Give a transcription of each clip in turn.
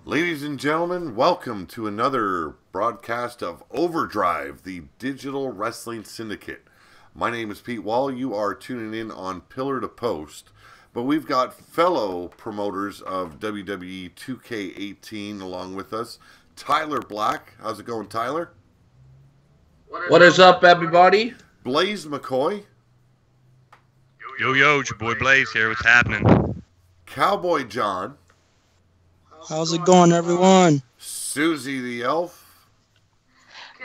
Ladies and gentlemen, welcome to another broadcast of Overdrive, the digital wrestling syndicate. My name is Pete Wall. You are tuning in on Pillar to Post. But we've got fellow promoters of WWE 2K18 along with us. Tyler Black. How's it going, Tyler? What is up, everybody? Blaze McCoy. Yo, it's your boy Blaze here. What's happening? Cowboy John. How's it going, everyone? Susie the Elf.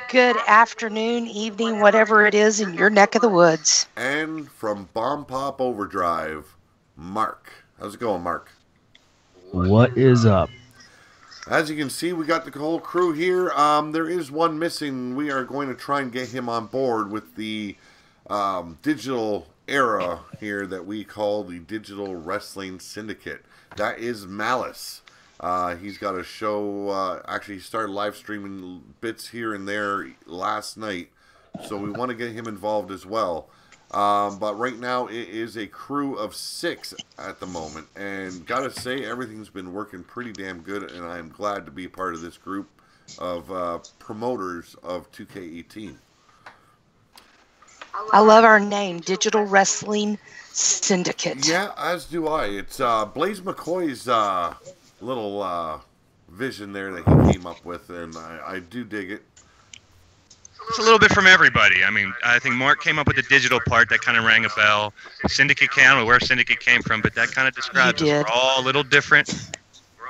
Good afternoon, evening, whatever it is in your neck of the woods. And from Bombpop Overdrive, Mark. How's it going, Mark? What is up? As you can see, we got the whole crew here. There is one missing. We are going to try and get him on board with the digital era here that we call the Digital Wrestling Syndicate. That is Malice. He's got a show, actually he started live streaming bits here and there last night, so we want to get him involved as well. But right now it is a crew of 6 at the moment, and gotta say everything's been working pretty damn good, and I'm glad to be part of this group of promoters of 2K18. I love our name, Digital Wrestling Syndicate. Yeah, as do I. It's Blaze McCoy's little vision there that he came up with, and I do dig it. It's a little bit from everybody. I mean, I think Mark came up with the digital part that kind of rang a bell. Syndicate came, I don't know where Syndicate came from, but that kind of describes us. We're all a little different.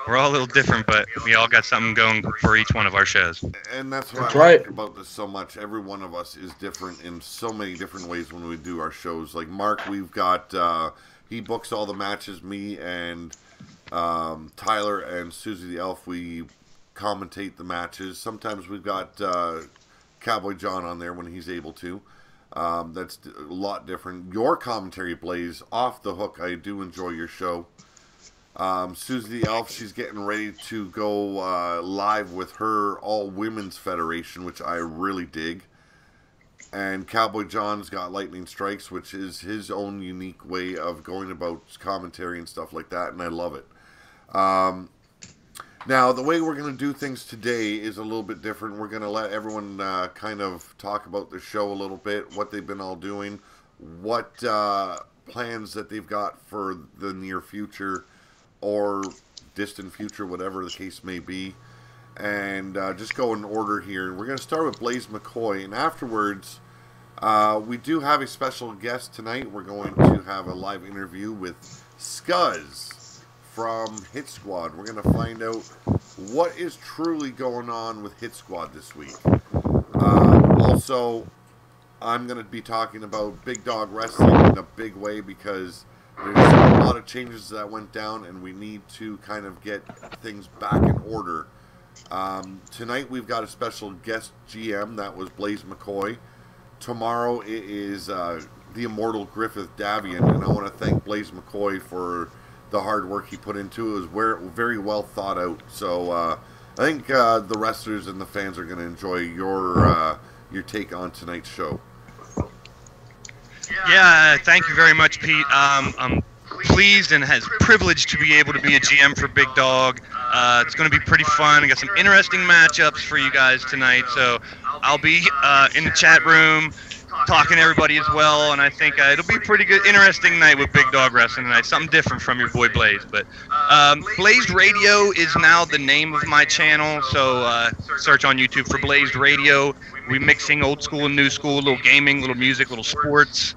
We're all a little different, but we all got something going for each one of our shows. And that's what I like about this so much. Every one of us is different in so many different ways when we do our shows. Like Mark, we've got, he books all the matches. Me and Tyler and Susie the Elf, we commentate the matches. Sometimes we've got Cowboy John on there when he's able to. That's a lot different. Your commentary, Blaze, off the hook. I do enjoy your show. Susie the Elf, she's getting ready to go live with her all-women's federation, which I really dig. And Cowboy John's got Lightning Strikes, which is his own unique way of going about commentary and stuff like that, and I love it. Now, the way we're going to do things today is a little bit different. We're going to let everyone kind of talk about the show a little bit, what they've been all doing, what plans that they've got for the near future or distant future, whatever the case may be. And just go in order here. We're going to start with Blaze McCoy, and afterwards, we do have a special guest tonight. We're going to have a live interview with Scuzz from Hit Squad. We're going to find out what is truly going on with Hit Squad this week. Also, I'm going to be talking about Big Dog Wrestling in a big way because there's a lot of changes that went down and we need to kind of get things back in order. Tonight we've got a special guest GM, that was Blaze McCoy. Tomorrow it is the immortal Griffith Davion, and I want to thank Blaze McCoy for the hard work he put into it. It was very well thought out. So I think the wrestlers and the fans are going to enjoy your take on tonight's show. Yeah, thank you very much, Pete. I'm pleased and privileged to be able to be a GM for Big Dog. It's going to be pretty fun. I got some interesting matchups for you guys tonight, so I'll be in the chat room talking to everybody as well, and I think it'll be a pretty good, interesting night with Big Dog Wrestling tonight. Something different from your boy Blaze. But Blazed Radio is now the name of my channel, so search on YouTube for Blazed Radio. We're mixing old school and new school, a little gaming, little music, little sports.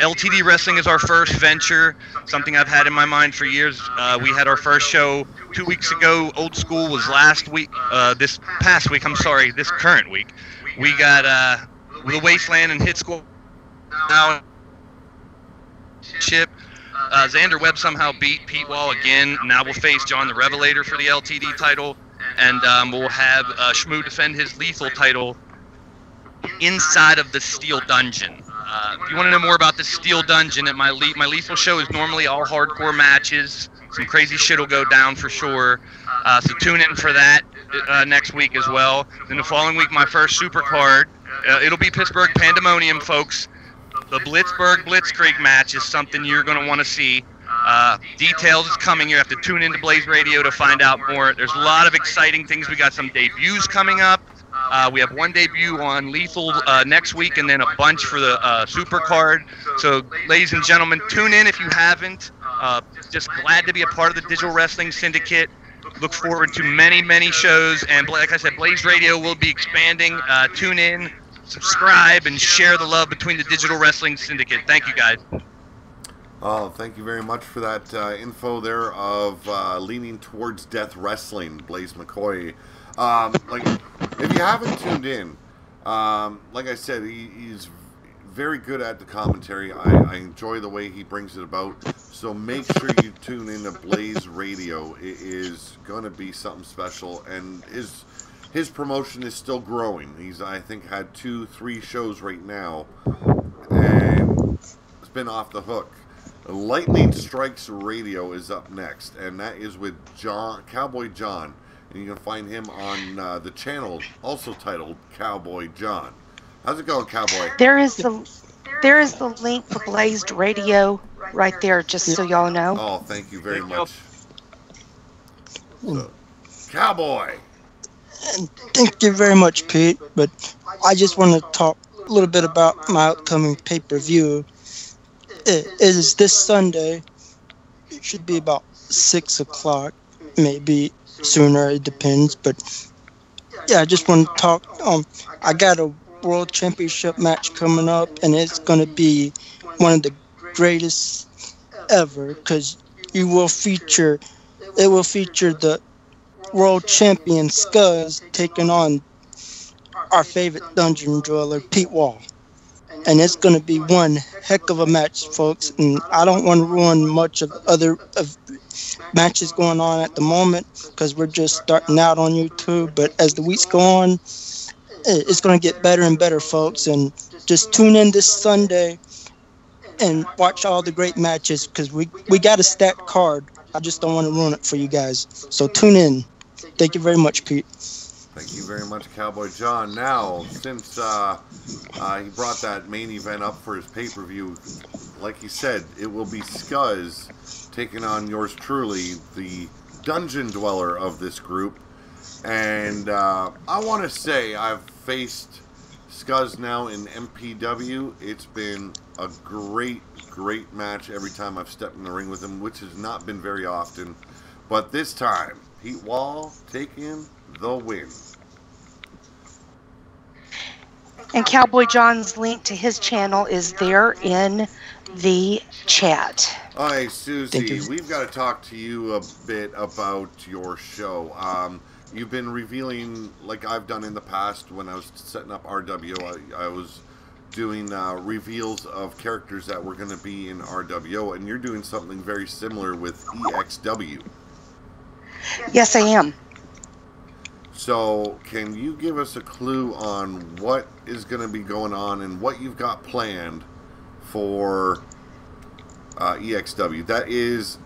LTD Wrestling is our first venture, something I've had in my mind for years. We had our first show 2 weeks ago. Old school was last week. This current week. We got The Wasteland and Hit Squad now. Xander Webb somehow beat Pete Wall again. Now we'll face John the Revelator for the LTD title. And we'll have Shmoo defend his lethal title inside of the Steel Dungeon. If you want to know more about the Steel Dungeon, at my lethal show is normally all hardcore matches. Some crazy shit will go down for sure. So tune in for that next week as well. Then the following week, my first super card. It'll be Pittsburgh Pandemonium, folks. The Blitzburg Blitzkrieg match is something you're going to want to see. Details is coming. You have to tune into Blaze Radio to find out more. There's a lot of exciting things. We got some debuts coming up. We have one debut on Lethal next week, and then a bunch for the Super Card. So, ladies and gentlemen, tune in if you haven't. Just glad to be a part of the Digital Wrestling Syndicate. Look forward to many, many shows. And like I said, Blaze Radio will be expanding. Tune in, subscribe, and share the love between the Digital Wrestling Syndicate. Thank you, guys. Oh, thank you very much for that info there of leaning towards Death Wrestling, Blaze McCoy. Like, if you haven't tuned in, like I said, he's very good at the commentary. I enjoy the way he brings it about. So make sure you tune in to Blaze Radio. It is going to be something special, and his promotion is still growing. He's, I think, had 2-3 shows right now, and it's been off the hook. Lightning Strikes Radio is up next, and that is with Cowboy John. And you can find him on the channel, also titled Cowboy John. How's it going, Cowboy? There is the link for Blazed Radio right there, just so y'all know. Oh, thank you very much. So, Cowboy! And thank you very much, Pete. But I just want to talk a little bit about my upcoming pay-per-view. It is this Sunday. It should be about 6 o'clock, maybe sooner, it depends. But yeah, I just want to talk. I got a World Championship match coming up, and it's going to be one of the greatest ever, because it will feature the World Champion Scuzz taking on our favorite dungeon dweller, Pete Wall. And it's going to be one heck of a match, folks. And I don't want to ruin much of other matches going on at the moment, because we're just starting out on YouTube. But as the weeks go on, it's going to get better and better, folks. And just tune in this Sunday and watch all the great matches, because we got a stacked card. I just don't want to ruin it for you guys. So tune in. Thank you very much, Pete. Thank you very much, Cowboy John. Now, since he brought that main event up for his pay-per-view, like he said, it will be Scuzz taking on yours truly, the dungeon dweller of this group. And I want to say I've faced Scuzz now in MPW. It's been a great, great match every time I've stepped in the ring with him, which has not been very often. But this time, Pete Wall taking the win. And Cowboy John's link to his channel is there in the chat. All right, Susie, we've got to talk to you a bit about your show. You've been revealing, like I've done in the past when I was setting up RWO, I was doing reveals of characters that were going to be in RWO, and you're doing something very similar with EXW. Yes, I am. So, can you give us a clue on what is going to be going on and what you've got planned for EXW? That is,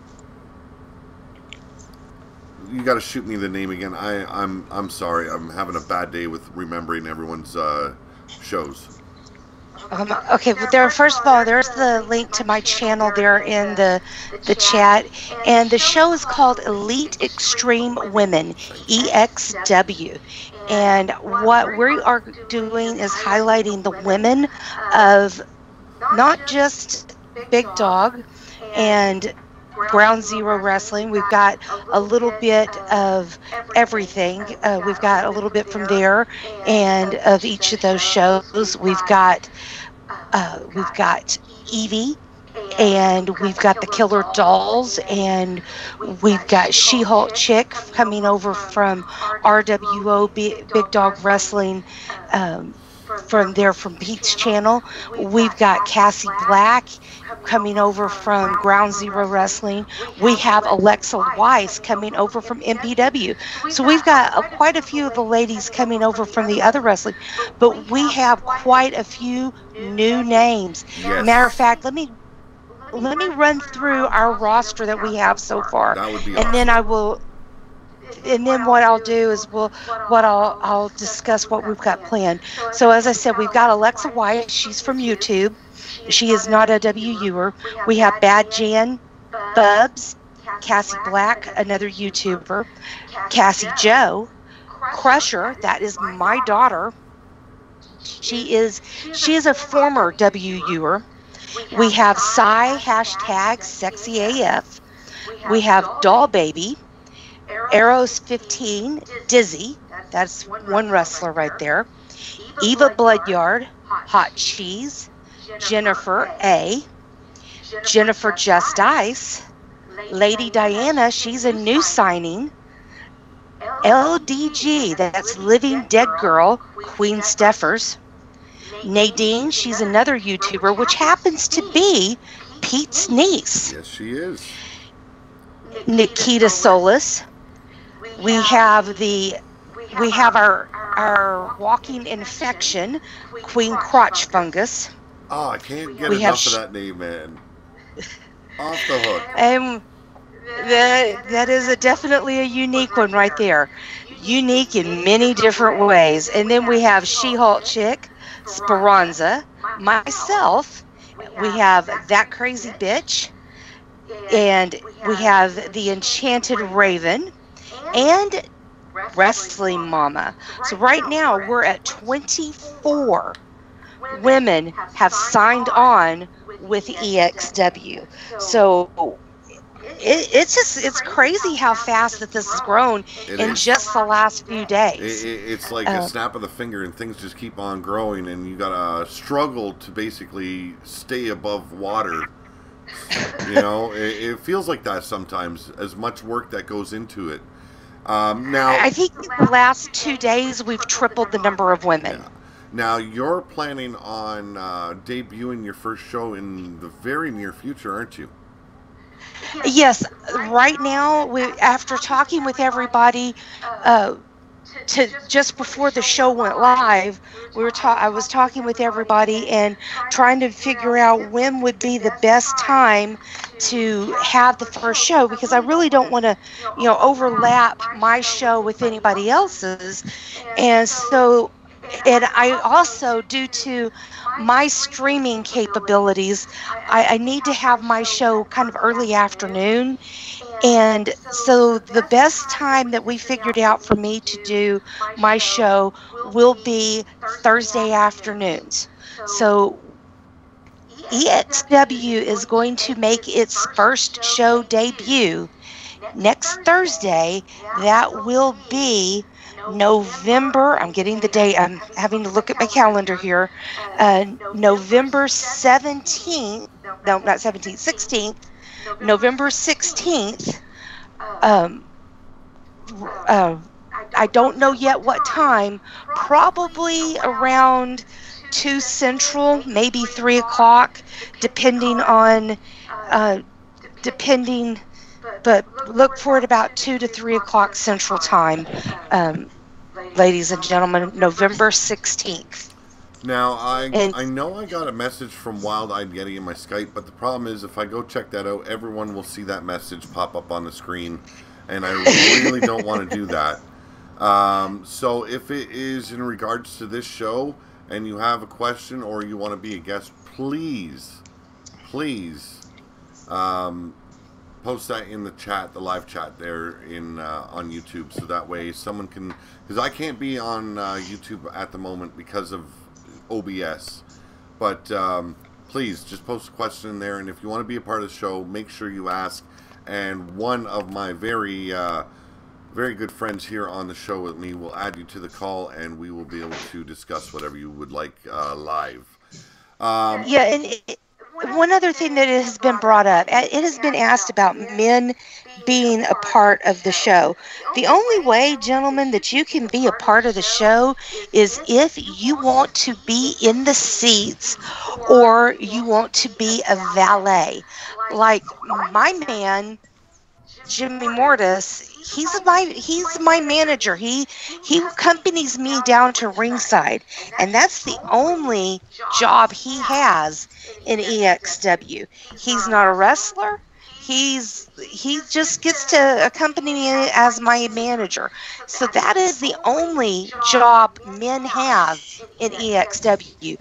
you got to shoot me the name again. I'm sorry. I'm having a bad day with remembering everyone's shows. Okay, well, there. First of all, there's the link to my channel there in the chat, and the show is called Elite Extreme Women, EXW. And what we are doing is highlighting the women of not just Big Dog and Ground Zero Wrestling. We've got a little bit of everything. We've got a little bit from there, and of each of those shows, we've got Evie, and we've got the Killer Dolls, and we've got She-Hulk Chick coming over from RWO Big Dog Wrestling. From Pete's channel. We've got Kassie Black coming over from Ground Zero Wrestling. We have Alexa Weiss coming over from MPW. So we've got quite a few of the ladies coming over from the other wrestling, but we have quite a few new names. Yes. Matter of fact, let me run through our roster that we have so far, That would be and awesome. then I will. And then what I'll do is I'll discuss what we've got planned. So as I said, we've got Alexa White. She's from YouTube. She is not a WUer. We have Bad Jan, Bubs, Kassie Black, another YouTuber, Cassie Joe, Crusher, that is my daughter. She is a former WUer. We have Psy, #SexyAF. We have Doll Baby, Arrows 15, Dizzy, that's one wrestler right there. Eva Bloodyard, Hot Cheese, Jennifer A, Jennifer Just Ice, Lady Diana, she's a new signing. LDG, that's Living Dead Girl, Queen Steffers. Nadine, she's another YouTuber, which happens to be Pete's niece. Yes, she is. Nikita Solis. We have our walking infection, Queen Crotch Fungus. Oh, I can't get enough of that name, man. Off the hook. That is definitely a unique one right there. Unique in many different ways. And then we have She-Hulk Chick, Speranza, myself. We have That Crazy Bitch. And we have the Enchanted Raven. And Wrestling Mama. So right now we're at 24 women have signed on with EXW. So it's crazy how fast that this has grown just the last few days. It's like a snap of the finger, and things just keep on growing, and you gotta struggle to basically stay above water. You know, it feels like that sometimes, as much work that goes into it. Now, I think in the last 2 days we've tripled the number of women. Yeah. Now, you're planning on debuting your first show in the very near future, aren't you? Yes. Right now, after talking with everybody, to just before the show went live, I was talking with everybody and trying to figure out when would be the best time to have the first show, because I really don't want to, overlap my show with anybody else's. And so, and I also, due to my streaming capabilities, I need to have my show kind of early afternoon. And so the best time that we figured out for me to do my show will be Thursday afternoons. So EXW is going to make its first show debut next Thursday. That will be November, I'm getting the date, I'm having to look at my calendar here, November 17th, no, not 17th, 16th, November 16th. I don't know yet what time, probably around 2 Central, maybe 3 o'clock, depending, but look for it about 2 to 3 o'clock Central Time, ladies and gentlemen, November 16th. Now, I know I got a message from Wild Eyed Yeti in my Skype, but the problem is if I go check that out, everyone will see that message pop up on the screen, and I really don't want to do that. So if it is in regards to this show, and you have a question or you want to be a guest, please, post that in the chat, the live chat there on YouTube, so that way someone can, because I can't be on YouTube at the moment because of OBS, but please just post a question in there, and if you want to be a part of the show, make sure you ask, and one of my very good friends here on the show with me will add you to the call, and we will be able to discuss whatever you would like live. One other thing that has been brought up, it has been asked about men being a part of the show. The only way, gentlemen, that you can be a part of the show is if you want to be in the seats or you want to be a valet. Like my man, Jimmy Mortis, he's my manager. He accompanies me down to ringside, and that's the only job he has in EXW. He's not a wrestler. He just gets to accompany me as my manager. So that is the only job men have in EXW.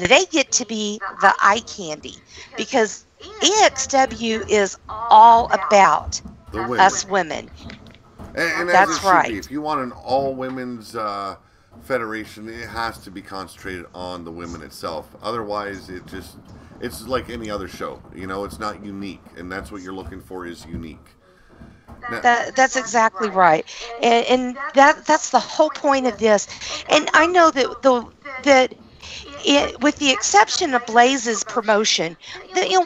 They get to be the eye candy, because EXW is all about us women. And that's as it should right. be. If you want an all-women's federation, it has to be concentrated on the women itself. Otherwise, it's like any other show. You know, it's not unique, and that's what you're looking for is unique. Now, That's exactly right, and that's the whole point of this. And I know that with the exception of Blaze's promotion,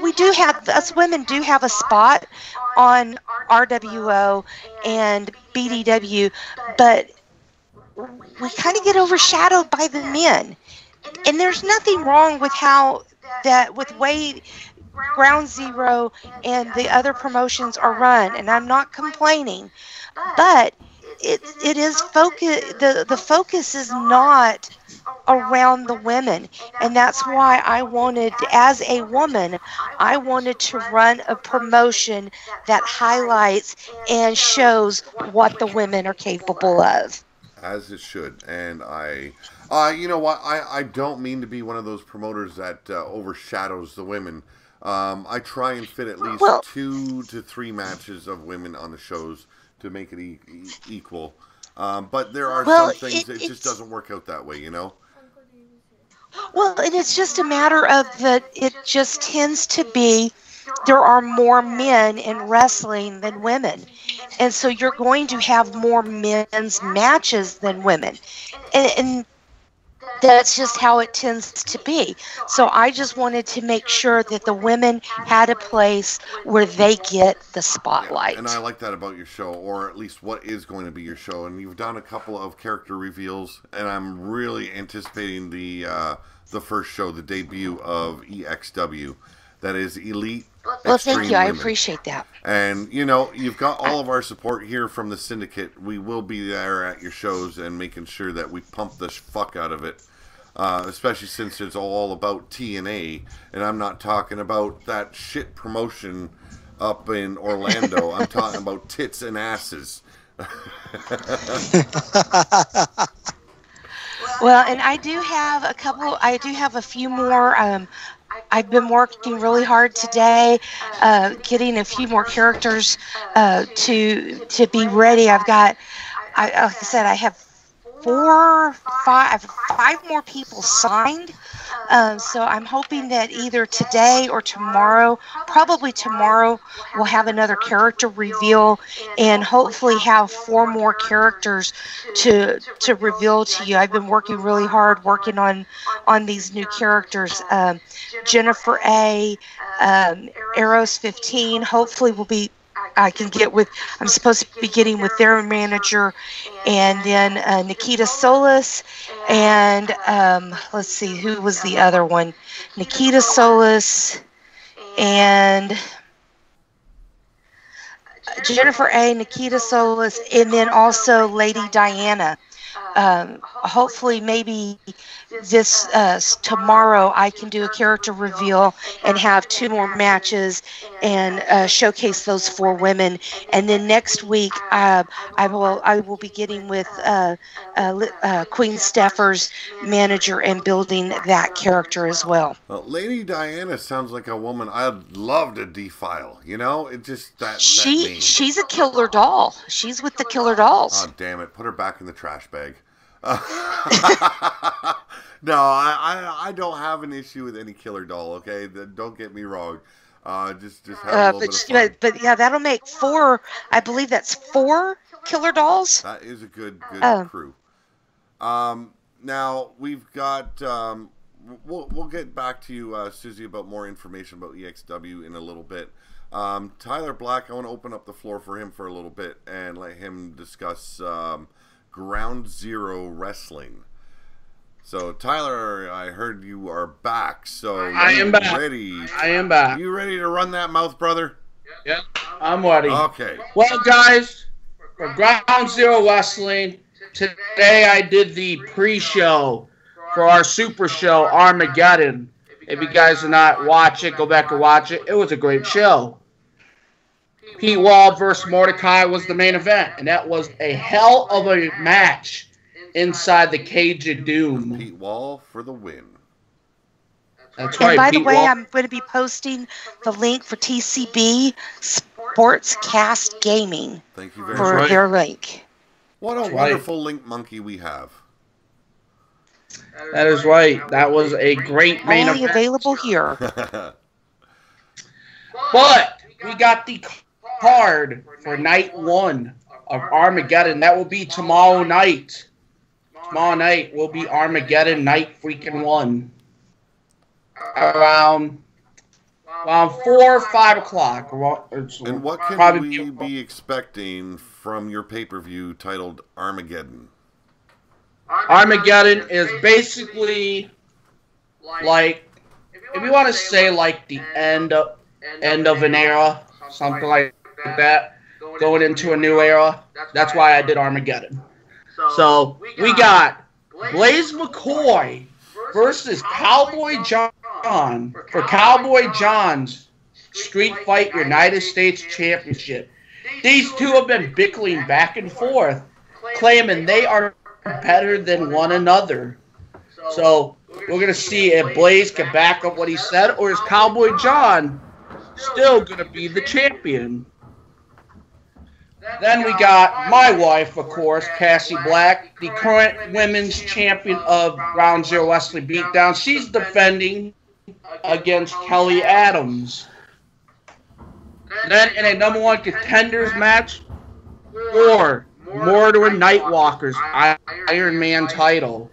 we do have, us women do have a spot on RWO and BDW, but we kind of get overshadowed by the men. And there's nothing wrong with with Wade, Ground Zero, and the other promotions are run, and I'm not complaining, but it is focus. The focus is not around the women, and that's why I wanted, as a woman, I wanted to run a promotion that highlights and shows what the women are capable of. As it should. And you know what? I don't mean to be one of those promoters that overshadows the women. I try and fit at least 2 to 3 matches of women on the shows to make it equal. But there are some things that it just doesn't work out that way, you know? Well, and it's just a matter of that it just tends to be there are more men in wrestling than women. And so you're going to have more men's matches than women. And that's just how it tends to be. So I just wanted to make sure that the women had a place where they get the spotlight. And I like that about your show, or at least what is going to be your show. And you've done a couple of character reveals, and I'm really anticipating the first show, the debut of EXW. That is Elite Well, Extreme thank you. I Women. appreciate that. And, you've got all of our support here from the Syndicate. We will be there at your shows and making sure that we pump the fuck out of it. Especially since it's all about TNA. And I'm not talking about that shit promotion up in Orlando. I'm talking about tits and asses. Well, and I do have a few more. I've been working really hard today, getting a few more characters to be ready. Like I said, I have 5 more people signed. So I'm hoping that either today or tomorrow, probably tomorrow, we'll have another character reveal and hopefully have 4 more characters to reveal to you. I've been working really hard working on these new characters. Jennifer A, Arrows 15, hopefully I'm supposed to be getting with their manager, and then Nikita Solis, and let's see, who was the other one? Nikita Solis, and Jennifer A, Nikita Solis, and then also Lady Diana. Hopefully, maybe this tomorrow I can do a character reveal and have 2 more matches and showcase those 4 women. And then next week I will be getting with Queen Steffer's manager and building that character as well. Well, Lady Diana sounds like a woman I'd love to defile. It just that she's a killer doll. She's with the Killer Dolls. Oh, damn it! Put her back in the trash bag. No, I don't have an issue with any killer doll. Okay, don't get me wrong. Just have a little bit of fun. But yeah, that'll make 4. I believe that's 4 killer dolls. That is a good crew. Now we've got. We'll get back to you, Susie, about more information about EXW in a little bit. Tyler Black, I want to open up the floor for him for a little bit and let him discuss Ground Zero Wrestling. So, Tyler, I heard you are back. So I am back. Ready? I am back. You ready to run that mouth, brother? Yeah, I'm ready. Okay. Well, guys, for Ground Zero Wrestling, today I did the pre-show for our super show, Armageddon. If you guys did not watch it, go back and watch it. It was a great show. Pete Wall versus Mordecai was the main event, and that was a hell of a match inside the Cage of Doom. Pete Wall for the win. That's right. And by the Pete way, Wall- I'm going to be posting the link for TCB SportsCast Gaming Thank you very for much. their link. What a That's wonderful link monkey we have. That is right. That was a great main Only event. available here. But we got the card for night 1 of Armageddon. That will be tomorrow night. Tomorrow night will be Armageddon night freaking 1. Around 4 or 5 o'clock. And what can Probably we be expecting from your pay-per-view titled Armageddon? Armageddon is basically like, if you want to say like the end of an era, something like that, going into a new era. That's why I did Armageddon. So we got Blaze McCoy versus Cowboy John for Cowboy John's Street Fight United States Championship. These two have been bickering back and forth, claiming they are better than one another. So we're going to see if Blaze can back up what he said, or is Cowboy John still going to be the champion? Then we got my wife, of course, Kassie Black, the current women's champion of Ground Zero Wrestling Beatdown. She's defending against Kelly Adams. Then in a number 1 contenders match for Mordor Nightwalker's Iron Man title,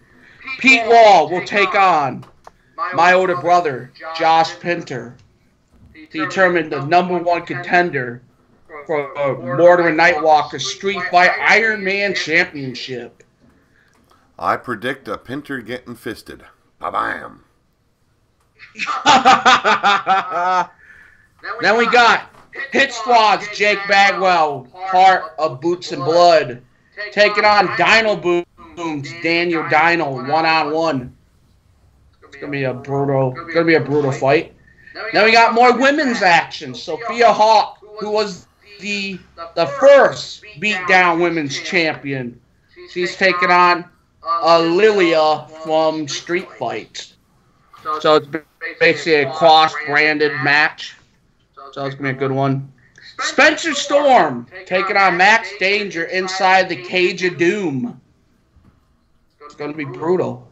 Pete Wall will take on my older brother, Josh Pinter, to determine the number 1 contender for Mordor Nightwalker's Street Fight Iron Man Championship. I predict a Pinter getting fisted. Ba-bam. Then we got Hit Squad's Jake Bagwell, part of Boots and Blood, taking on Dino Boom's Daniel Dino 1-on-1. It's gonna be a brutal fight. Then we got more women's action. Sophia Hawk, who was the first beatdown women's champion, she's taking on Lilia from Street Fight. So it's basically a cross-branded match. So it's going to be a good one. Spencer Storm taking on Max Danger inside the Cage of Doom. It's going to be brutal.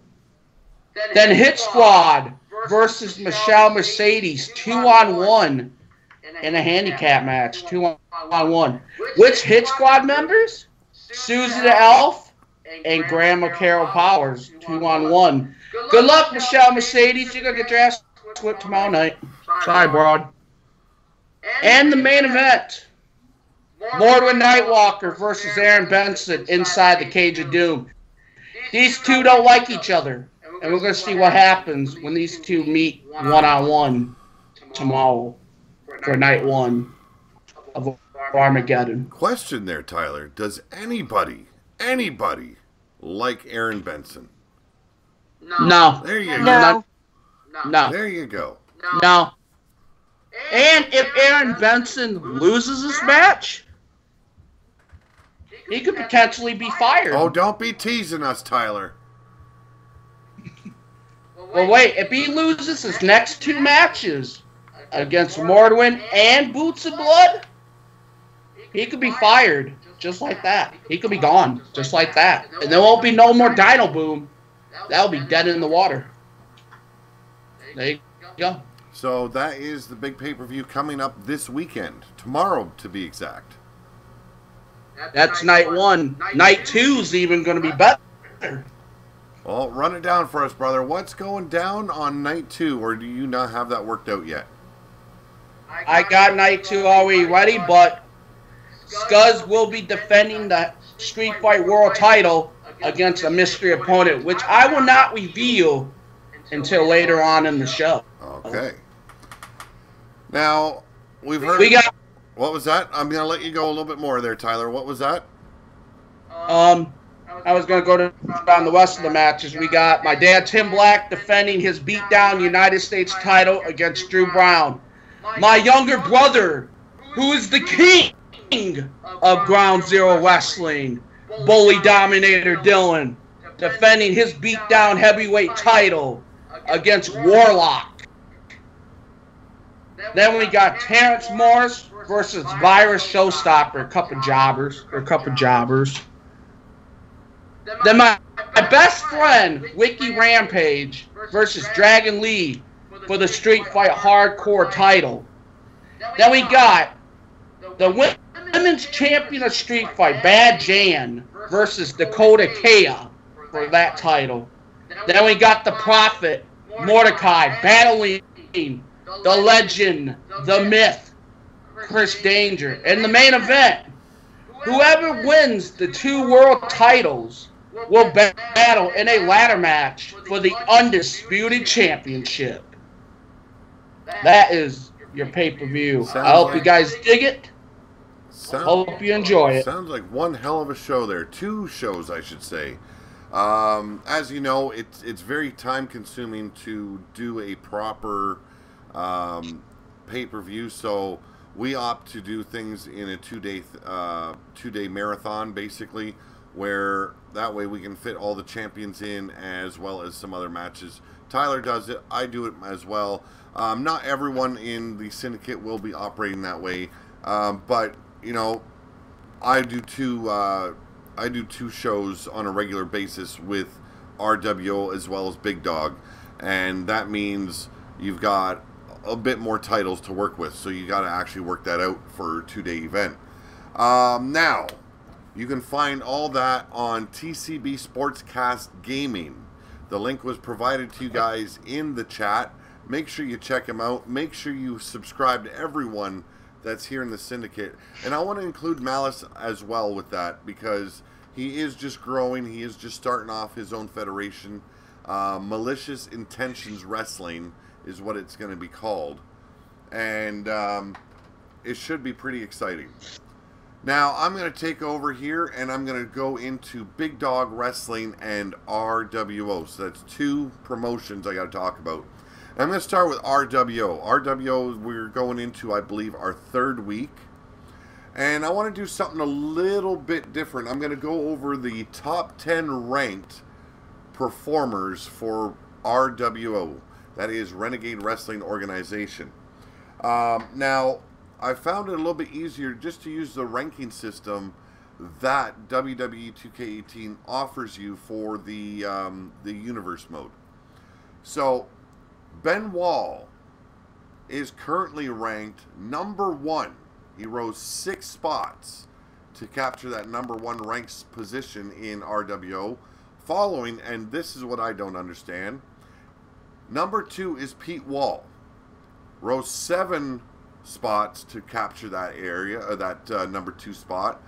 Then Hit Squad versus Michelle Mercedes 2-on-1 in a handicap match. 2-on-1. Which Hit Squad members? Susie the Elf and Grandma Carol Powers. 2-on-1. Good luck, Michelle Mercedes. You're going to get your ass whipped tomorrow night. Sorry, broad. And the main event, Mordor Nightwalker versus Aaron Benson inside the Cage of Doom. These two don't like each other, and we're going to see what happens when these two meet 1-on-1 tomorrow for night 1 of Armageddon. Question there, Tyler. Does anybody like Aaron Benson? No. There you go. No. No. There you go. No. And if Aaron Benson loses this match, he could potentially be fired. Oh, don't be teasing us, Tyler. Well, wait. If he loses his next 2 matches against Mordwin and Boots of Blood, he could be fired just like that. He could be gone just like that. And there won't be no more Dino Boom. That'll be dead in the water. There you go. So that is the big pay-per-view coming up this weekend. Tomorrow, to be exact. That's night 1. Night 2's even going to be better. Well, run it down for us, brother. What's going down on night 2, or do you not have that worked out yet? I got night 2 already ready, but Scuzz will be defending the Street Fight World title against a mystery opponent, which I will not reveal until later on in the show. Okay. Now, we've heard... What was that? I'm going to let you go a little bit more there, Tyler. What was that? I was going to go down the rest of the matches. We got my dad, Tim Black, defending his beatdown United States title against Drew Brown. My younger brother, who is the king of Ground Zero Wrestling, Bully Dominator Dylan, defending his beatdown heavyweight title against Warlock Then we got Terrence Morris versus Virus Showstopper, a couple jobbers. Then my best friend, Wiki Rampage, versus Dragon Lee for the Street Fight Hardcore title. Then we got the women's champion of Street Fight, Bad Jan, versus Dakota Kea for that title. Then we got the Prophet, Mordecai, battling the legend, the myth, Chris Danger. In the main event, whoever wins the 2 world titles will battle in a ladder match for the Undisputed Championship. That is your pay-per-view. I hope you guys dig it. Hope you enjoy it. Sounds like one hell of a show there. 2 shows, I should say. As you know, it's very time-consuming to do a proper pay-per-view, so we opt to do things in a 2-day marathon, basically, where that way we can fit all the champions in as well as some other matches. Tyler does it. I do it as well. Not everyone in the Syndicate will be operating that way, but you know, I do 2 shows on a regular basis with RWO as well as Big Dog, and that means you've got a bit more titles to work with, so you got to actually work that out for a 2-day event. Now, you can find all that on TCB SportsCast Gaming. The link was provided to you guys in the chat. Make sure you check him out. Make sure you subscribe to everyone that's here in the Syndicate. And I want to include Malice as well with that, because he is just growing. He is just starting off his own federation. Malicious Intentions Wrestling is what it's going to be called. And it should be pretty exciting. Now, I'm going to take over here, and I'm going to go into Big Dog Wrestling and RWO. So that's 2 promotions I got to talk about. And I'm going to start with RWO. RWO, we're going into, I believe, our 3rd week. And I want to do something a little bit different. I'm going to go over the top 10 ranked performers for RWO. That is Renegade Wrestling Organization. Now, I found it a little bit easier just to use the ranking system that WWE 2K18 offers you for the Universe mode. So, Ben Wall is currently ranked number 1. He rose 6 spots to capture that number 1 ranked position in RWO. Following, and this is what I don't understand, number 2 is Pete Wall. Rose 7 spots to capture that area, or that number 2 spot.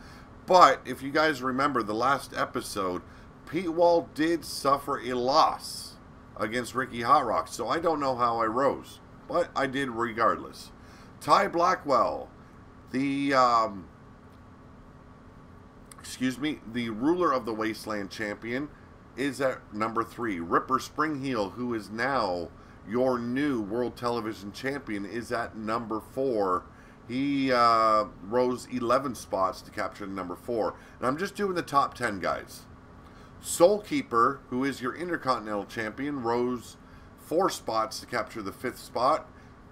But if you guys remember the last episode, Pete Wall did suffer a loss against Ricky Hot Rock, so I don't know how I rose, but I did regardless. Ty Blackwell, the the Ruler of the Wasteland champion, is at number 3. Ripper Springheel, who is now your new World Television Champion, is at number 4. He rose 11 spots to capture number 4. And I'm just doing the top 10 guys. Soulkeeper, who is your Intercontinental Champion, rose 4 spots to capture the 5th spot.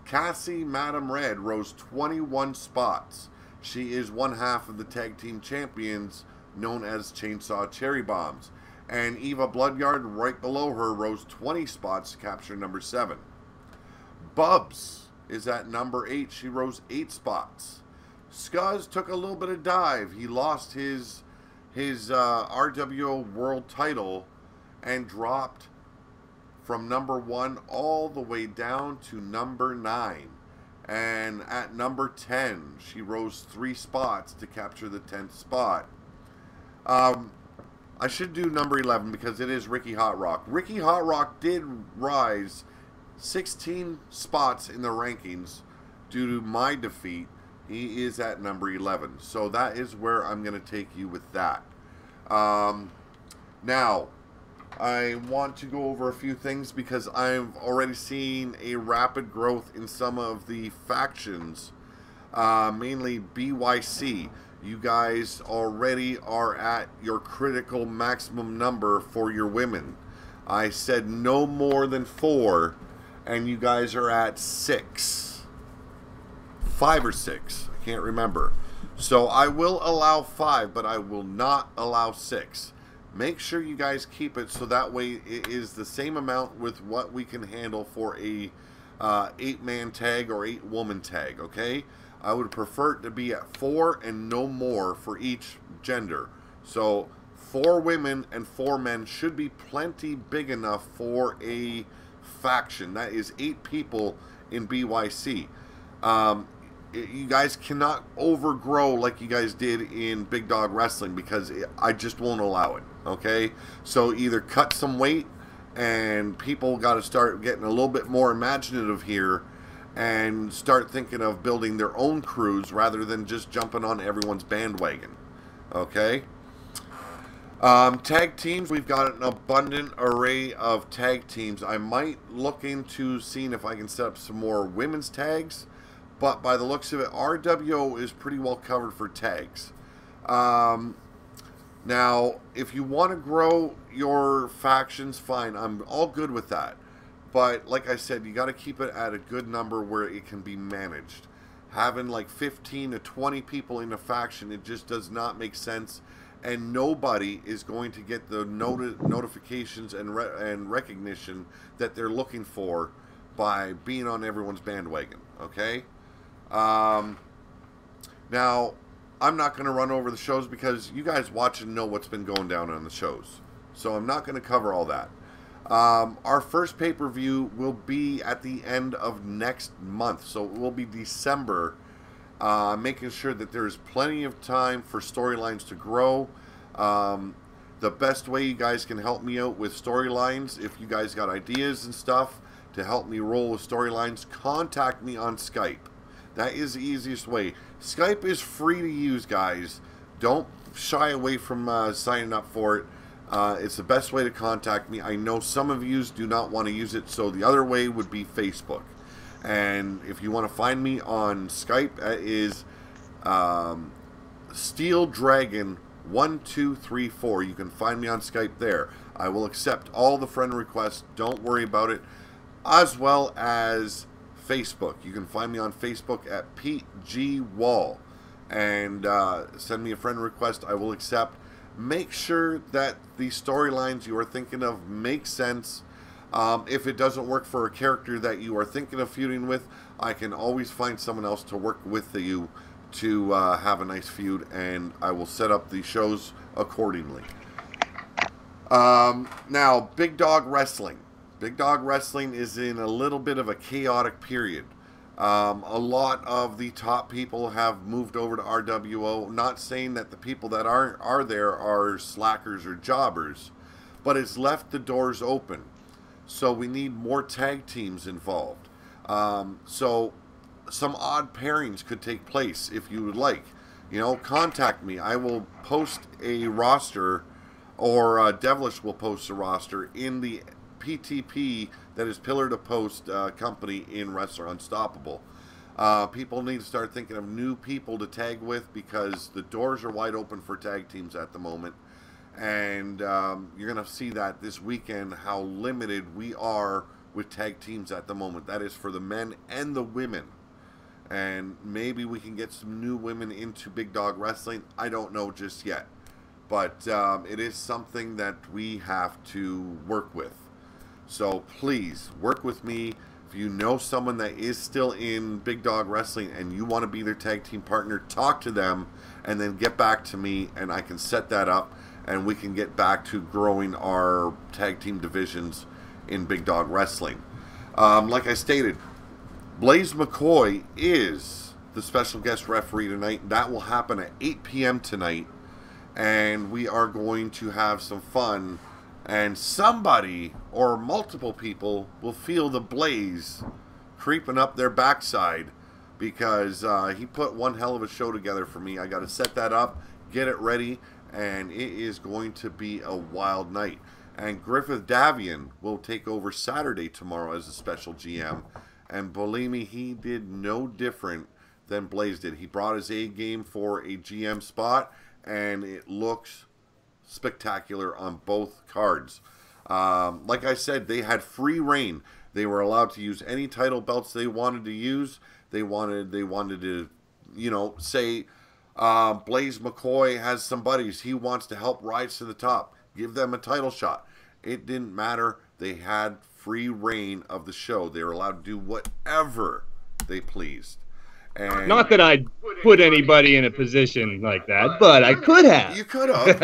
Kassie Madam Red rose 21 spots. She is one half of the Tag Team Champions, known as Chainsaw Cherry Bombs. And Eva Bloodyard, right below her, rose 20 spots to capture number 7. Bubs is at number 8. She rose 8 spots. Scuzz took a little bit of dive. He lost his RWO World title and dropped from number 1 all the way down to number 9. And at number 10, she rose 3 spots to capture the 10th spot. I should do number 11 because it is Ricky Hot Rock. Ricky Hot Rock did rise 16 spots in the rankings due to my defeat. He is at number 11. So that is where I'm going to take you with that. Now, I want to go over a few things because I've already seen a rapid growth in some of the factions, mainly BYC. You guys already are at your critical maximum number for your women. I said no more than 4, and you guys are at 6. 5 or 6. I can't remember. So I will allow 5, but I will not allow 6. Make sure you guys keep it so that way it is the same amount with what we can handle for a 8-man tag or 8-woman tag, okay? I would prefer it to be at 4 and no more for each gender. So 4 women and 4 men should be plenty big enough for a faction. That is 8 people in BYC. You guys cannot overgrow like you guys did in Big Dog Wrestling because I just won't allow it, okay? So either cut some weight, and people got to start getting a little bit more imaginative here and start thinking of building their own crews rather than just jumping on everyone's bandwagon, okay? Tag teams, we've got an abundant array of tag teams. I might look into seeing if I can set up some more women's tags, but by the looks of it, RWO is pretty well covered for tags. Now, if you want to grow your factions, fine. I'm all good with that. But like I said, you got to keep it at a good number where it can be managed. Having like 15 to 20 people in a faction, it just does not make sense. And nobody is going to get the notifications and recognition that they're looking for by being on everyone's bandwagon, okay? Now, I'm not going to run over the shows because you guys watch and know what's been going down on the shows. So I'm not going to cover all that. Our first pay-per-view will be at the end of next month. So it will be December. Making sure that there's plenty of time for storylines to grow. The best way you guys can help me out with storylines, if you guys got ideas and stuff to help me roll with storylines, contact me on Skype. That is the easiest way. Skype is free to use, guys. Don't shy away from signing up for it. It's the best way to contact me. I know some of you do not want to use it, so the other way would be Facebook. And if you want to find me on Skype, that is Steel Dragon 1234. You can find me on Skype there. I will accept all the friend requests. Don't worry about it. As well as Facebook. You can find me on Facebook at Pete G. Wall. And send me a friend request. I will accept. Make sure that the storylines you are thinking of make sense. If it doesn't work for a character that you are thinking of feuding with, I can always find someone else to work with you to have a nice feud, and I will set up the shows accordingly. Now, Big Dog Wrestling. Big Dog Wrestling is in a little bit of a chaotic period. A lot of the top people have moved over to RWO. Not saying that the people that are there are slackers or jobbers, but it's left the doors open. So we need more tag teams involved. So some odd pairings could take place if you would like. You know, contact me. I will post a roster, or Devilish will post a roster in the PTP, that is Pillar to Post company in Wrestler Unstoppable. People need to start thinking of new people to tag with because the doors are wide open for tag teams at the moment. And you're going to see that this weekend, how limited we are with tag teams at the moment. That is for the men and the women. And maybe we can get some new women into Big Dog Wrestling. I don't know just yet. But it is something that we have to work with. So please, work with me. If you know someone that is still in Big Dog Wrestling and you want to be their tag team partner, talk to them and then get back to me and I can set that up. And we can get back to growing our tag team divisions in Big Dog Wrestling. Like I stated, Blaze McCoy is the special guest referee tonight. That will happen at 8 p.m. tonight. And we are going to have some fun. And somebody or multiple people will feel the Blaze creeping up their backside because he put one hell of a show together for me. I got to set that up, get it ready. And it is going to be a wild night. And Griffith Davion will take over Saturday tomorrow as a special GM. And believe me, he did no different than Blaze did. He brought his A game for a GM spot, and it looks spectacular on both cards. Like I said, they had free reign. They were allowed to use any title belts they wanted to use. They wanted to, say Blaze McCoy has some buddies. He wants to help rise to the top. Give them a title shot. It didn't matter. They had free reign of the show. They were allowed to do whatever they pleased. And not that I'd put anybody in a position like that, but I could have. You could have,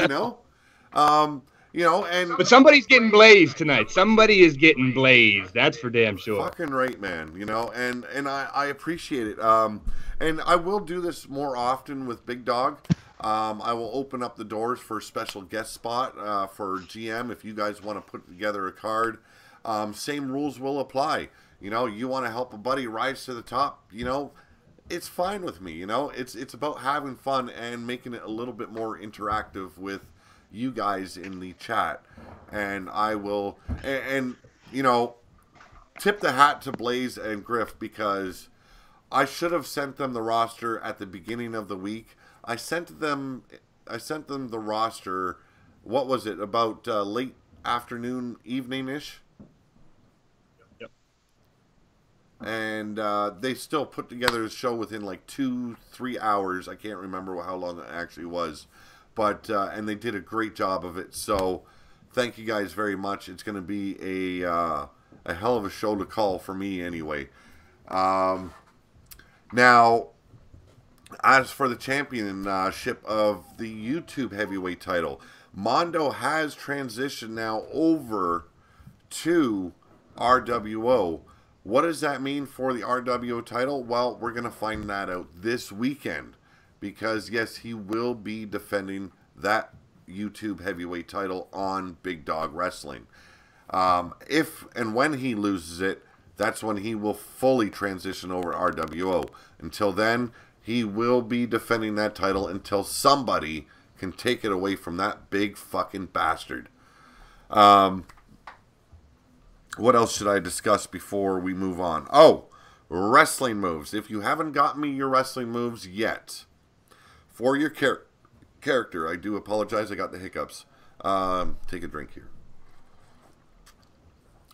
But somebody's getting blazed tonight. Somebody is getting blazed. That's for damn sure. Fucking right, man. And I appreciate it. And I will do this more often with Big Dog. I will open up the doors for a special guest spot for GM if you guys want to put together a card. Same rules will apply. You want to help a buddy rise to the top, it's fine with me. It's about having fun and making it a little bit more interactive with you guys in the chat. And I will, tip the hat to Blaze and Griff, because I should have sent them the roster at the beginning of the week. I sent them the roster, what was it, about late afternoon, evening-ish? Yep. And they still put together a show within like 2-3 hours. I can't remember how long it actually was. But, and they did a great job of it. So, thank you guys very much. It's going to be a hell of a show to call for me anyway. Now, as for the championship of the YouTube heavyweight title, Mondo has transitioned now over to RWO. What does that mean for the RWO title? Well, we're going to find that out this weekend, because yes, he will be defending that YouTube heavyweight title on Big Dog Wrestling. If and when he loses it, that's when he will fully transition over to RWO. Until then, he will be defending that title until somebody can take it away from that big fucking bastard. What else should I discuss before we move on? Oh, wrestling moves. If you haven't gotten me your wrestling moves yet, for your character, I do apologize, I got the hiccups. Take a drink here.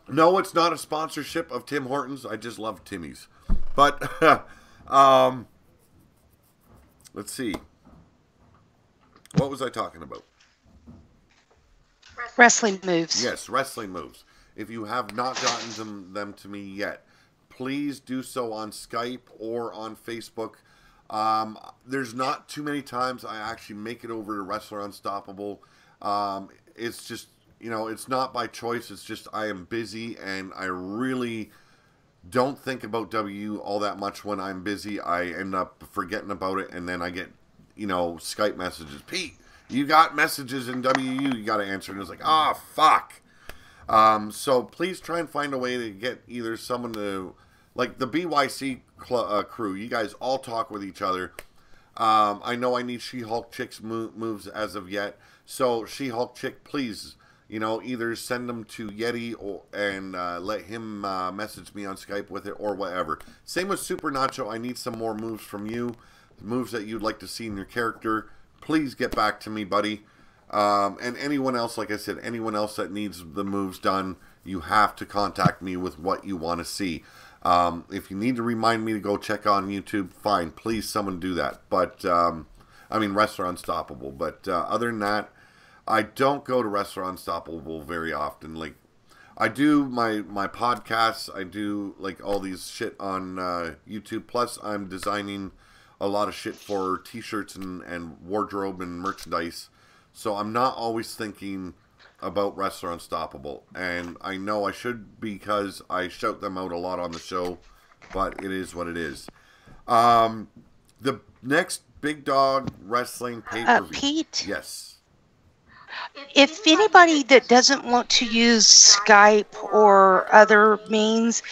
No, it's not a sponsorship of Tim Hortons. I just love Timmy's. But, let's see. What was I talking about? Wrestling moves. Yes, wrestling moves. If you have not gotten them to me yet, please do so on Skype or on Facebook. There's not too many times I actually make it over to Wrestler Unstoppable. It's just, it's not by choice. It's just I am busy, and I really don't think about W all that much when I'm busy. I end up forgetting about it, and then I get, Skype messages. Pete, you got messages in WU, you got to answer. And it's like, fuck. So please try and find a way to get either someone to, like the BYC crew, you guys all talk with each other. I know I need She-Hulk Chick's moves as of yet. So She-Hulk Chick, please, either send them to Yeti and let him message me on Skype with it or whatever. Same with Super Nacho. I need some more moves from you. Moves that you'd like to see in your character. Please get back to me, buddy. And anyone else, like I said, anyone else that needs the moves done, you have to contact me with what you want to see. If you need to remind me to go check on YouTube, fine. Please, someone do that. But, Wrestler Unstoppable. But other than that, I don't go to Wrestler Unstoppable very often. Like, I do my podcasts. I do, like, all these shit on YouTube. Plus, I'm designing a lot of shit for T-shirts and wardrobe and merchandise. So I'm not always thinking about Wrestler Unstoppable. And I know I should, because I shout them out a lot on the show. But it is what it is. The next Big Dog Wrestling pay-per-view. Pete? Yes. If anybody that doesn't want to use Skype or other means,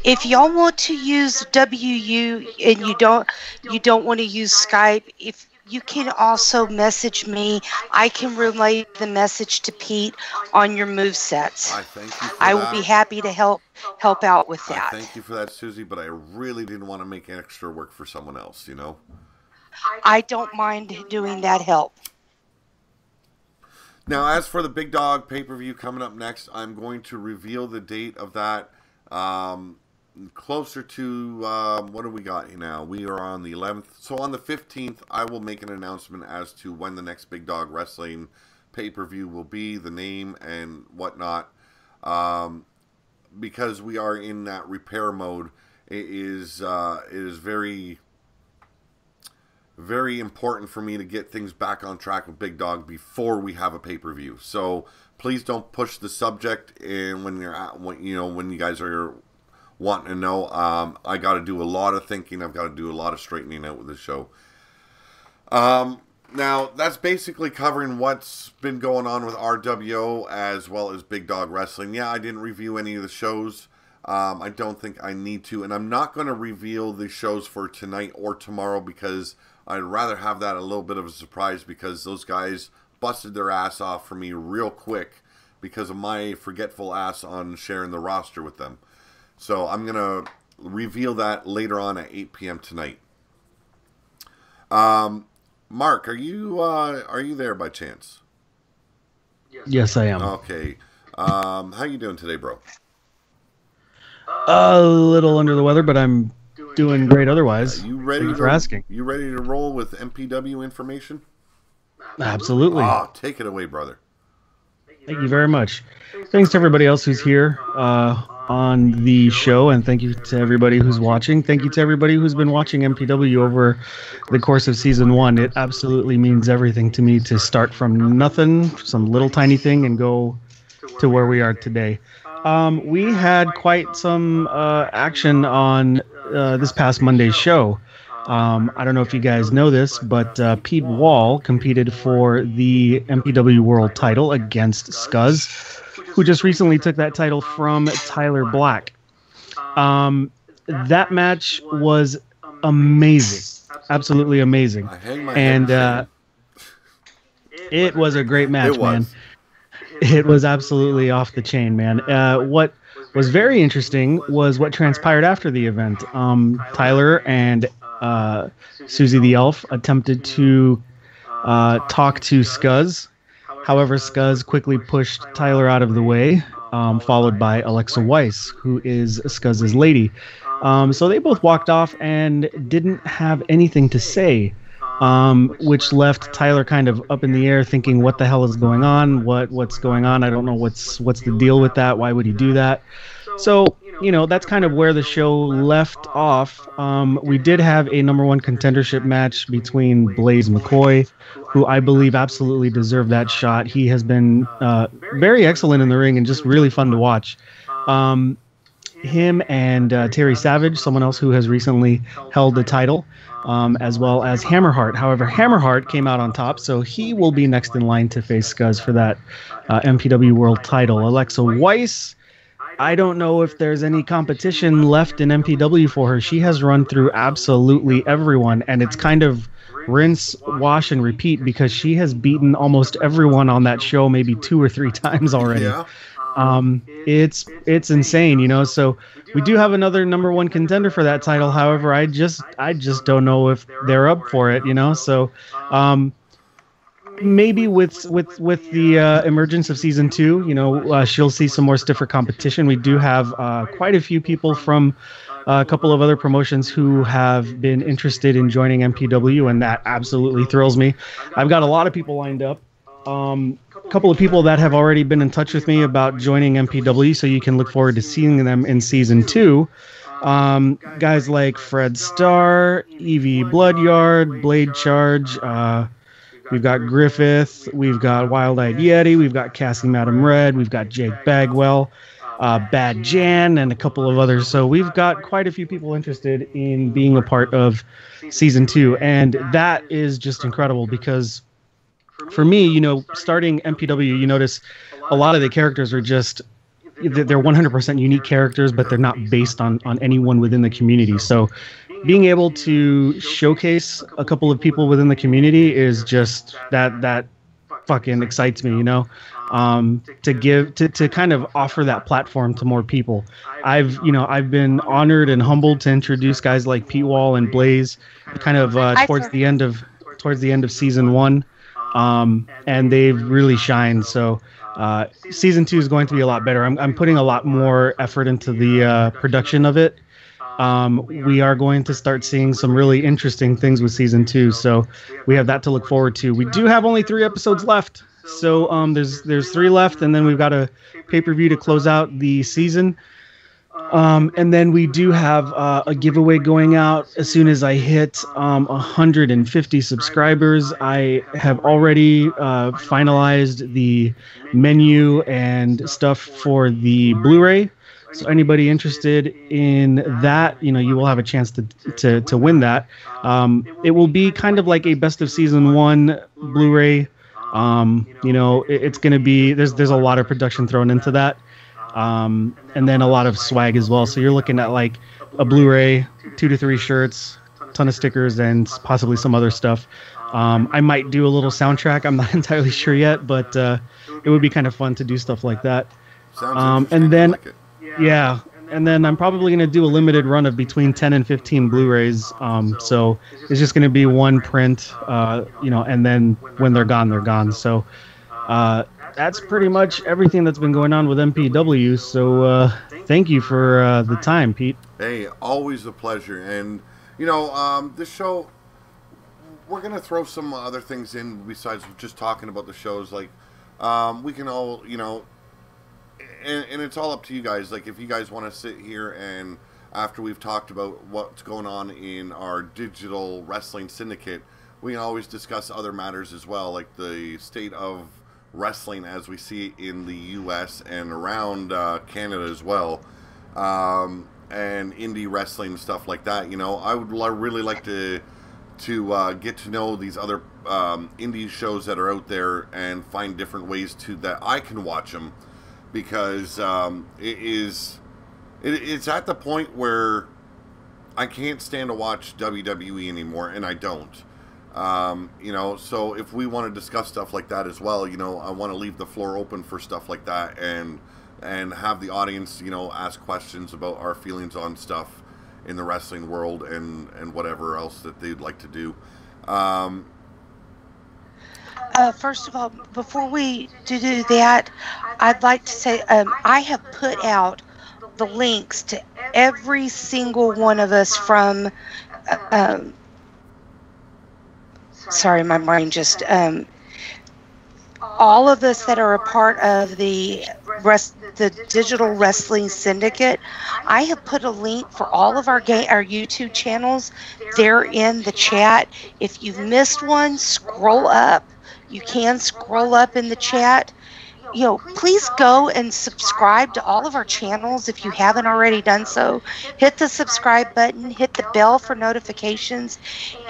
if y'all want to use WU and you don't want to use Skype, if you can also message me, I can relay the message to Pete on your movesets. I thank you for I that. will be happy to help out with that. Thank you for that, Susie, but I really didn't want to make extra work for someone else, I don't mind doing that help. Now, as for the Big Dog pay-per-view coming up next, I'm going to reveal the date of that Closer to, what do we got now? We are on the 11th. So on the 15th, I will make an announcement as to when the next Big Dog Wrestling pay-per-view will be, the name and whatnot. Because we are in that repair mode, it is very, very important for me to get things back on track with Big Dog before we have a pay-per-view. So please don't push the subject, and when you guys are wanting to know, I got to do a lot of thinking. I've got to do a lot of straightening out with the show. Now, that's basically covering what's been going on with RWO as well as Big Dog Wrestling. Yeah, I didn't review any of the shows. I don't think I need to. And I'm not going to reveal the shows for tonight or tomorrow because I'd rather have that a little bit of a surprise, because those guys busted their ass off for me real quick because of my forgetful ass on sharing the roster with them. So I'm going to reveal that later on at 8 p.m. tonight. Mark, are you there by chance? Yes, I am. Okay. How you doing today, bro? A little under the weather, but I'm doing great otherwise. You ready? Thank you for asking. You ready to roll with MPW information? Absolutely. Oh, take it away, brother. Thank you very much. Thanks to everybody else who's here on the show, and thank you to everybody who's watching. Thank you to everybody who's been watching MPW over the course of Season 1. It absolutely means everything to me to start from nothing, some little tiny thing, and go to where we are today. We had quite some action on this past Monday's show. I don't know if you guys know this, but Pete Wall competed for the MPW World title against Scuzz, who just recently took that title from Tyler Black. That match was amazing, absolutely amazing, and it was a great match, man. It was absolutely off the chain, man. What was very interesting was what transpired after the event. Tyler and Susie the Elf attempted to talk to Scuzz. However, Scuzz quickly pushed Tyler out of the way, followed by Alexa Weiss, who is Scuzz's lady. So they both walked off and didn't have anything to say, which left Tyler kind of up in the air, thinking, what the hell is going on? What's going on? I don't know what's the deal with that. Why would he do that? So, that's kind of where the show left off. We did have a number one contendership match between Blaze McCoy, who I believe absolutely deserved that shot. He has been very excellent in the ring and just really fun to watch. Him and Terry Savage, someone else who has recently held the title, as well as Hammerheart. However, Hammerheart came out on top, so he will be next in line to face Scuzz for that MPW World title. Alexa Weiss, I don't know if there's any competition left in MPW for her. She has run through absolutely everyone, and it's kind of rinse, wash, and repeat because she has beaten almost everyone on that show maybe 2 or 3 times already. Yeah. It's insane, so we do have another number one contender for that title. However, I just don't know if they're up for it, so maybe with the emergence of season 2, she'll see some more stiffer competition. We do have quite a few people from a couple of other promotions who have been interested in joining MPW, and that absolutely thrills me. I've got a lot of people lined up. A couple of people that have already been in touch with me about joining MPW, so you can look forward to seeing them in season 2. Guys like Fred Starr, Evie Bloodyard, Blade Charge, we've got Griffith, we've got Wild Eyed Yeti, we've got Kassie Madam Red, we've got Jake Bagwell, Bad Jan, and a couple of others. So we've got quite a few people interested in being a part of season 2, and that is just incredible because for me, starting MPW, you notice a lot of the characters are just, they're 100% unique characters, but they're not based on anyone within the community. So being able to showcase a couple of people within the community is just that fucking excites me, to kind of offer that platform to more people. I've been honored and humbled to introduce guys like Pete Wall and Blaze kind of towards the end of season 1. and they've really shined. So season 2 is going to be a lot better. I'm putting a lot more effort into the production of it. We are going to start seeing some really interesting things with season 2, so we have that to look forward to. We do have only 3 episodes left, so there's 3 left, and then we've got a pay-per-view to close out the season. And then we do have a giveaway going out as soon as I hit 150 subscribers. I have already finalized the menu and stuff for the Blu-ray. So anybody interested in that, you will have a chance to win that. It will be kind of like a best of season 1 Blu-ray. It's going to be, there's a lot of production thrown into that. And then a lot of swag as well. So you're looking at like a Blu-ray, 2 to 3 shirts, ton of stickers, and possibly some other stuff. I might do a little soundtrack. I'm not entirely sure yet, but it would be kind of fun to do stuff like that. And then, yeah, and then I'm probably going to do a limited run of between 10 and 15 Blu-rays. So it's just going to be one print, and then when they're gone, they're gone. So that's pretty much everything that's been going on with MPW. So thank you for the time, Pete. Hey, always a pleasure. And, this show, we're going to throw some other things in besides just talking about the shows. Like, we can all, and it's all up to you guys. Like, if you guys want to sit here and after we've talked about what's going on in our digital wrestling syndicate, we can always discuss other matters as well, like the state of wrestling as we see it in the U.S. and around Canada as well, and indie wrestling and stuff like that. I would really like to get to know these other indie shows that are out there and find different ways that I can watch them, because it's at the point where I can't stand to watch WWE anymore, and I don't. So if we want to discuss stuff like that as well, I want to leave the floor open for stuff like that, and have the audience, ask questions about our feelings on stuff in the wrestling world and whatever else that they'd like to do. First of all, before we do that, I'd like to say I have put out the links to every single one of us from sorry, my brain just all of us that are a part of the digital wrestling syndicate. I have put a link for all of our YouTube channels there in the chat. If you've missed one, scroll up. You can scroll up in the chat. Please go and subscribe to all of our channels if you haven't already done so. Hit the subscribe button, hit the bell for notifications,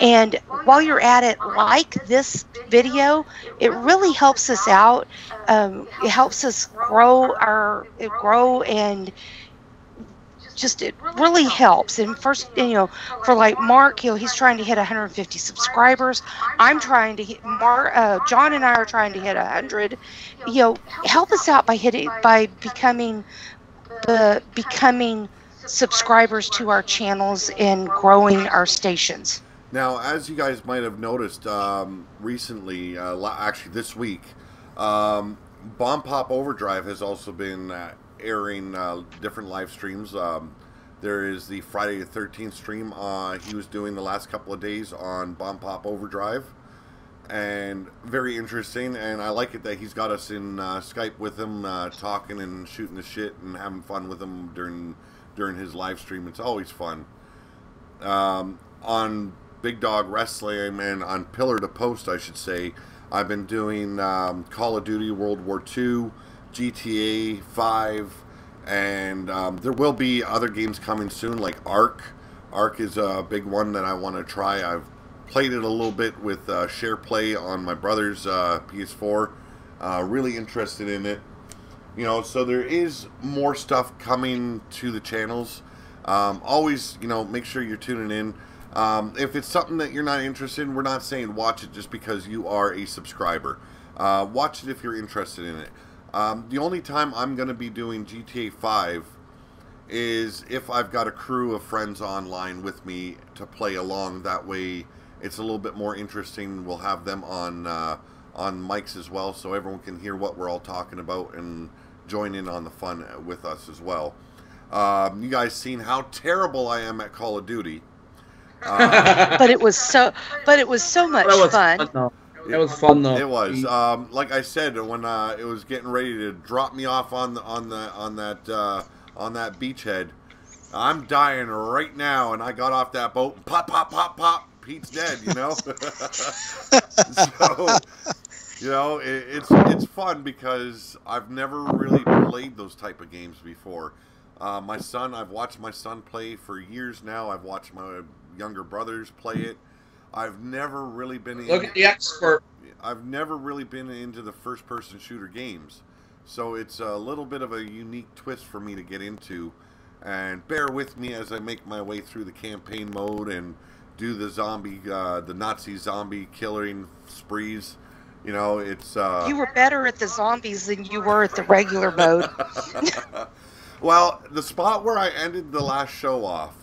and while you're at it, like this video. It really helps us out. It helps us grow and just, it really helps. And first, for like Mark, he's trying to hit 150 subscribers. I'm trying to hit John and I are trying to hit 100. Help us out by becoming subscribers to our channels and growing our stations. Now, as you guys might have noticed recently, actually this week, Bombpop Overdrive has also been airing different live streams. There is the Friday the 13th stream he was doing the last couple of days on Bombpop Overdrive, and very interesting, and I like it that he's got us in Skype with him, talking and shooting the shit and having fun with him during his live stream. It's always fun. On Big Dog Wrestling, and on Pillar to Post, I should say, I've been doing Call of Duty World War II, GTA 5, and there will be other games coming soon, like Ark. Ark is a big one that I want to try. I've played it a little bit with share play on my brother's PS4. Really interested in it. So there is more stuff coming to the channels. Always, make sure you're tuning in. If it's something that you're not interested in, we're not saying watch it just because you are a subscriber. Watch it if you're interested in it. The only time I'm going to be doing GTA 5 is if I've got a crew of friends online with me to play along. That way it's a little bit more interesting. We'll have them on mics as well, so everyone can hear what we're all talking about and join in on the fun with us as well. You guys seen how terrible I am at Call of Duty. But it was so much fun. It was fun though. It was. Like I said, when it was getting ready to drop me off on that beachhead, I'm dying right now, and I got off that boat and pop, pop, pop, pop. Pete's dead, you know. So, you know, it's fun because I've never really played those type of games before. I've watched my son play for years now. I've watched my younger brothers play it. I've never really been Look at the expert. I've never really been into the first-person shooter games, so it's a little bit of a unique twist for me to get into. And bear with me as I make my way through the campaign mode and do the Nazi zombie killing sprees. You know, it's You were better at the zombies than you were at the regular mode. Well, the spot where I ended the last show off,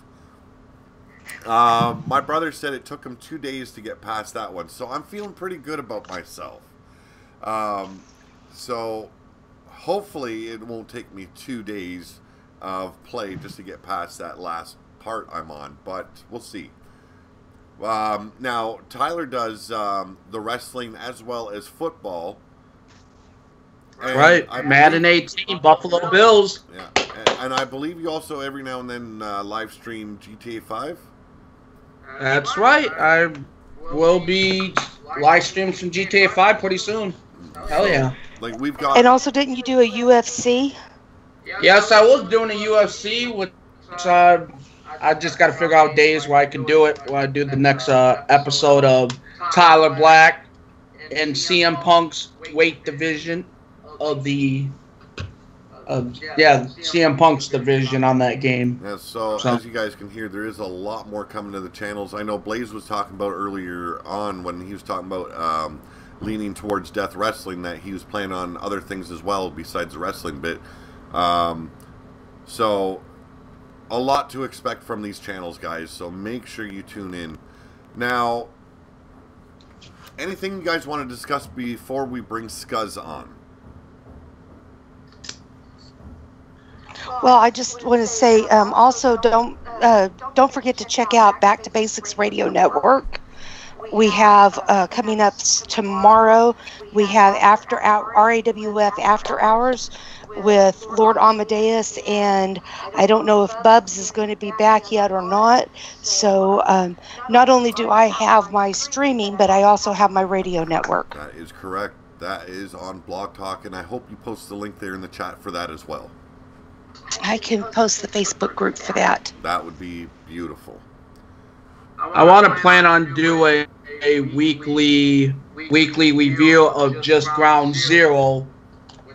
my brother said it took him 2 days to get past that one, so I'm feeling pretty good about myself. So hopefully it won't take me 2 days of play just to get past that last part I'm on, but we'll see. Now, Tyler does the wrestling as well as football. And right, Madden 18, Buffalo Bills. Yeah, and I believe you also every now and then live stream GTA 5. That's right. I will be live streaming some GTA 5 pretty soon. Hell yeah! Like we've got. And also, didn't you do a UFC? Yes, I was doing a UFC, which I just got to figure out days where I can do it. When I do the next episode of Tyler Black and CM Punk's weight division of the CM Punk's division on that game. Yeah, so as you guys can hear, there is a lot more coming to the channels. I know Blaze was talking about earlier on when he was talking about leaning towards Death Wrestling that he was planning on other things as well besides the wrestling bit. So a lot to expect from these channels, guys, so make sure you tune in. Now, anything you guys want to discuss before we bring Scuzz on? Well, I just want to say, also don't forget to check out Back to Basics Radio Network. We have coming up tomorrow. We have RAWF After Hours with Lord Amadeus, and I don't know if Bubs is going to be back yet or not. So not only do I have my streaming, but I also have my radio network. That is correct. That is on Blog Talk, and I hope you post the link there in the chat for that as well. I can post the Facebook group for that. That would be beautiful. I want to plan on doing a weekly review of just Ground Zero,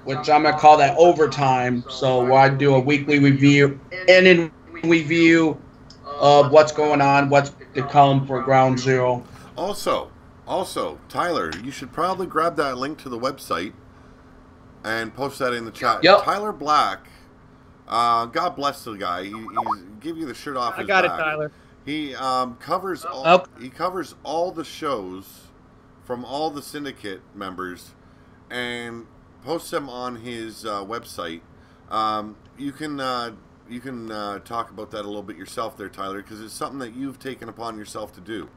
which I'm going to call that Overtime. So I do a weekly review and in review of what's going on, what's to come for Ground Zero. Also, Tyler, you should probably grab that link to the website and post that in the chat. Yep. Tyler Black, God bless the guy. He give you the shirt off his I got back. it, Tyler. He covers all the shows from all the Syndicate members and posts them on his website. You can talk about that a little bit yourself there, Tyler, because it's something that you've taken upon yourself to do.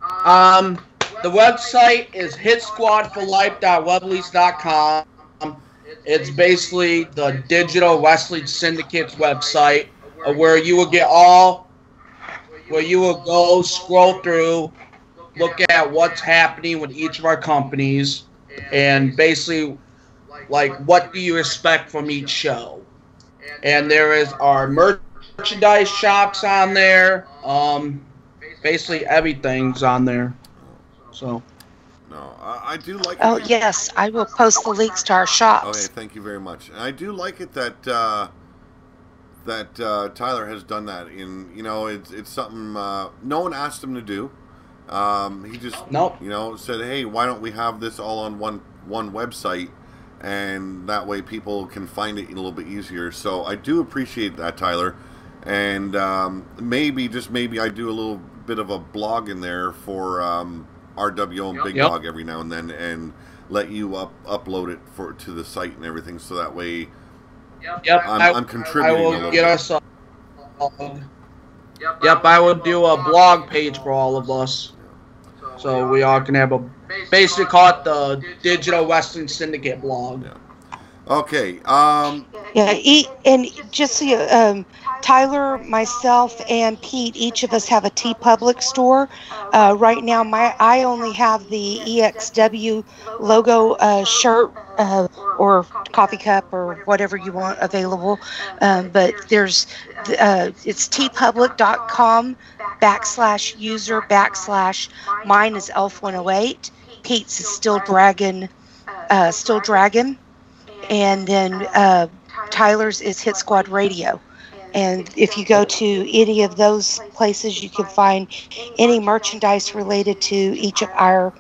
The website is hitsquadforlife.weblies.com. It's basically the Digital Wrestling Syndicate's website, where you will go scroll through, look at what's happening with each of our companies, and basically, like, what do you expect from each show? And there is our merchandise shops on there. Basically everything's on there. So. No, I do like. Oh yes, I will post the links to our shops. Okay, thank you very much. And I do like it that Tyler has done that. It's something no one asked him to do. He just said, hey, why don't we have this all on one website, and that way people can find it a little bit easier. So I do appreciate that, Tyler. And maybe I do a little bit of a blog in there for RWO and Big Dog every now and then, and let you upload it to the site and everything, so that way I'm contributing a little bit. I will do a blog page for all of us, so we all can have basically call it the Digital Wrestling Syndicate blog. Okay. And just so you, Tyler, myself, and Pete, each of us have a TeePublic store. Right now, I only have the EXW logo shirt or coffee cup or whatever you want available. But there's it's teepublic.com/user/ mine is Elf108. Pete's is Still Dragon. And then Tyler's is Hit Squad Radio. And if you go to any of those places, you can find any merchandise related to each of our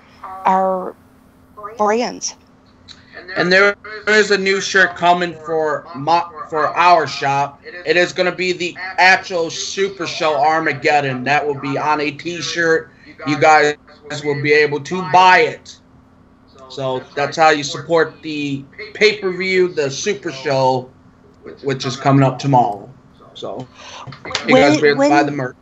brands. And there is a new shirt coming for our shop. It is going to be the actual Super Show Armageddon. That will be on a T-shirt. You guys will be able to buy it. So that's how you support the pay-per-view, the Super Show, which is coming up tomorrow. So you guys will be able to buy the merch.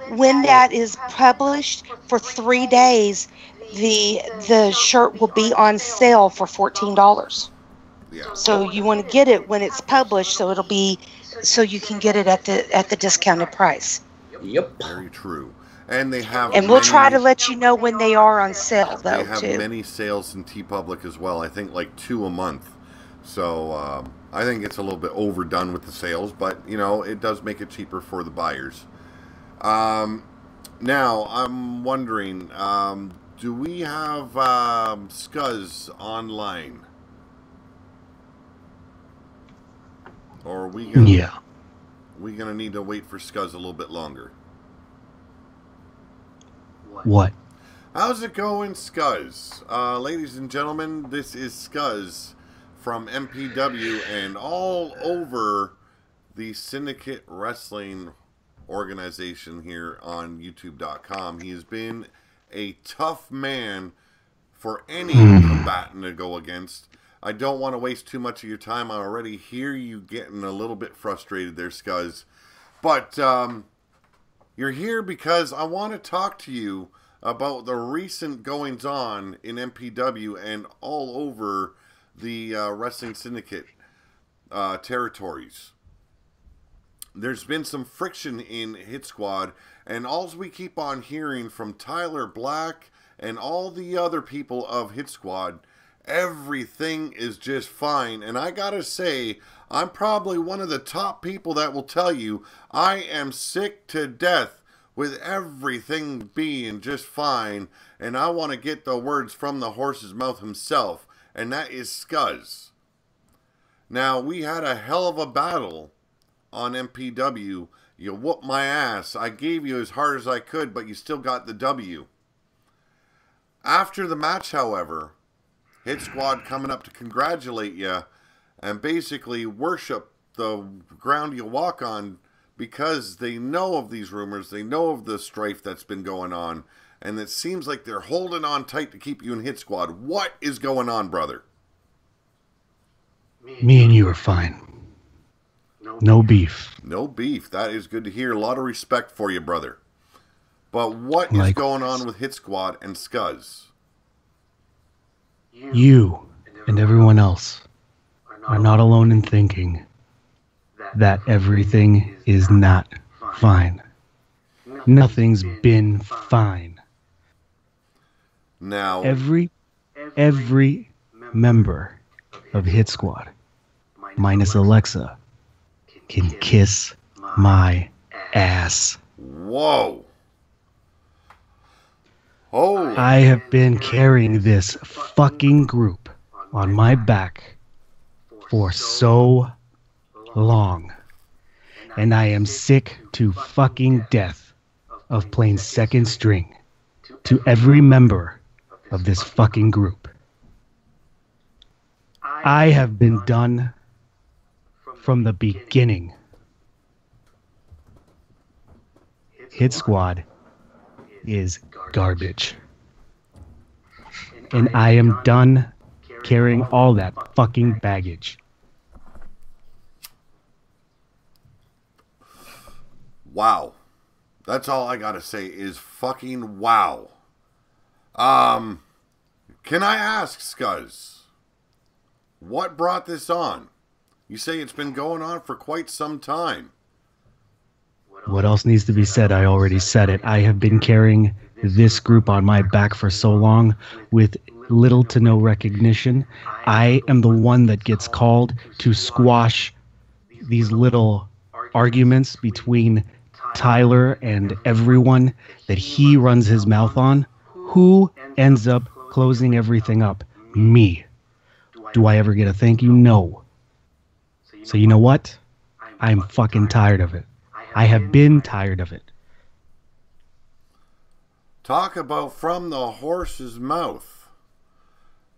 When that is published for 3 days, the shirt will be on sale for $14. Yeah. So you want to get it when it's published, so you can get it at the discounted price. Yep. Very true. And they have. And we'll try to let you know when they are on sale, though. They have many sales in TeePublic as well. I think like 2 a month. So I think it's a little bit overdone with the sales, but it does make it cheaper for the buyers. Now I'm wondering, do we have Scuzz online? Or are we gonna, we gonna need to wait for Scuzz a little bit longer? What? How's it going, Scuzz? Ladies and gentlemen, this is Scuzz from MPW and all over the Syndicate Wrestling organization here on YouTube.com. He has been a tough man for any combatant to go against. I don't want to waste too much of your time. I already hear you getting a little bit frustrated there, Scuzz. But you're here because I want to talk to you about the recent goings-on in MPW and all over the Wrestling Syndicate territories. There's been some friction in Hit Squad, and all we keep on hearing from Tyler Black and all the other people of Hit Squad, everything is just fine. And I gotta say, I'm probably one of the top people that will tell you I am sick to death with everything being just fine, and I want to get the words from the horse's mouth himself, and that is Scuzz. Now, we had a hell of a battle on MPW. You whooped my ass. I gave you as hard as I could, but you still got the W. After the match, however, Hit Squad coming up to congratulate you and basically worship the ground you walk on, because they know of these rumors, they know of the strife that's been going on, and it seems like they're holding on tight to keep you in Hit Squad. What is going on, brother? Me and you are fine. No beef. No beef. That is good to hear. A lot of respect for you, brother. But what is going on with Hit Squad and Scuzz? You and everyone else are not alone in thinking that everything is not fine. Nothing's been fine. Now, every member of Hit Squad, minus Alexa, can kiss my ass. Whoa. Oh. I have been carrying this fucking group on my back for so long, and I am sick to fucking death of playing second string to every member of this fucking group. I have been done from the beginning. Hit Squad is garbage. and I am done carrying all that fucking baggage. Wow. That's all I gotta say is fucking wow. Can I ask, Scuzz, what brought this on? You say it's been going on for quite some time. What else needs to be said? I already said it. I have been carrying this group on my back for so long with little to no recognition. I am the one that gets called to squash these little arguments between Tyler and everyone that he runs his mouth on. Who ends up closing everything up? Me. Do I ever get a thank you? No. So you know what? I'm fucking tired of it. I have been tired of it. Talk about from the horse's mouth.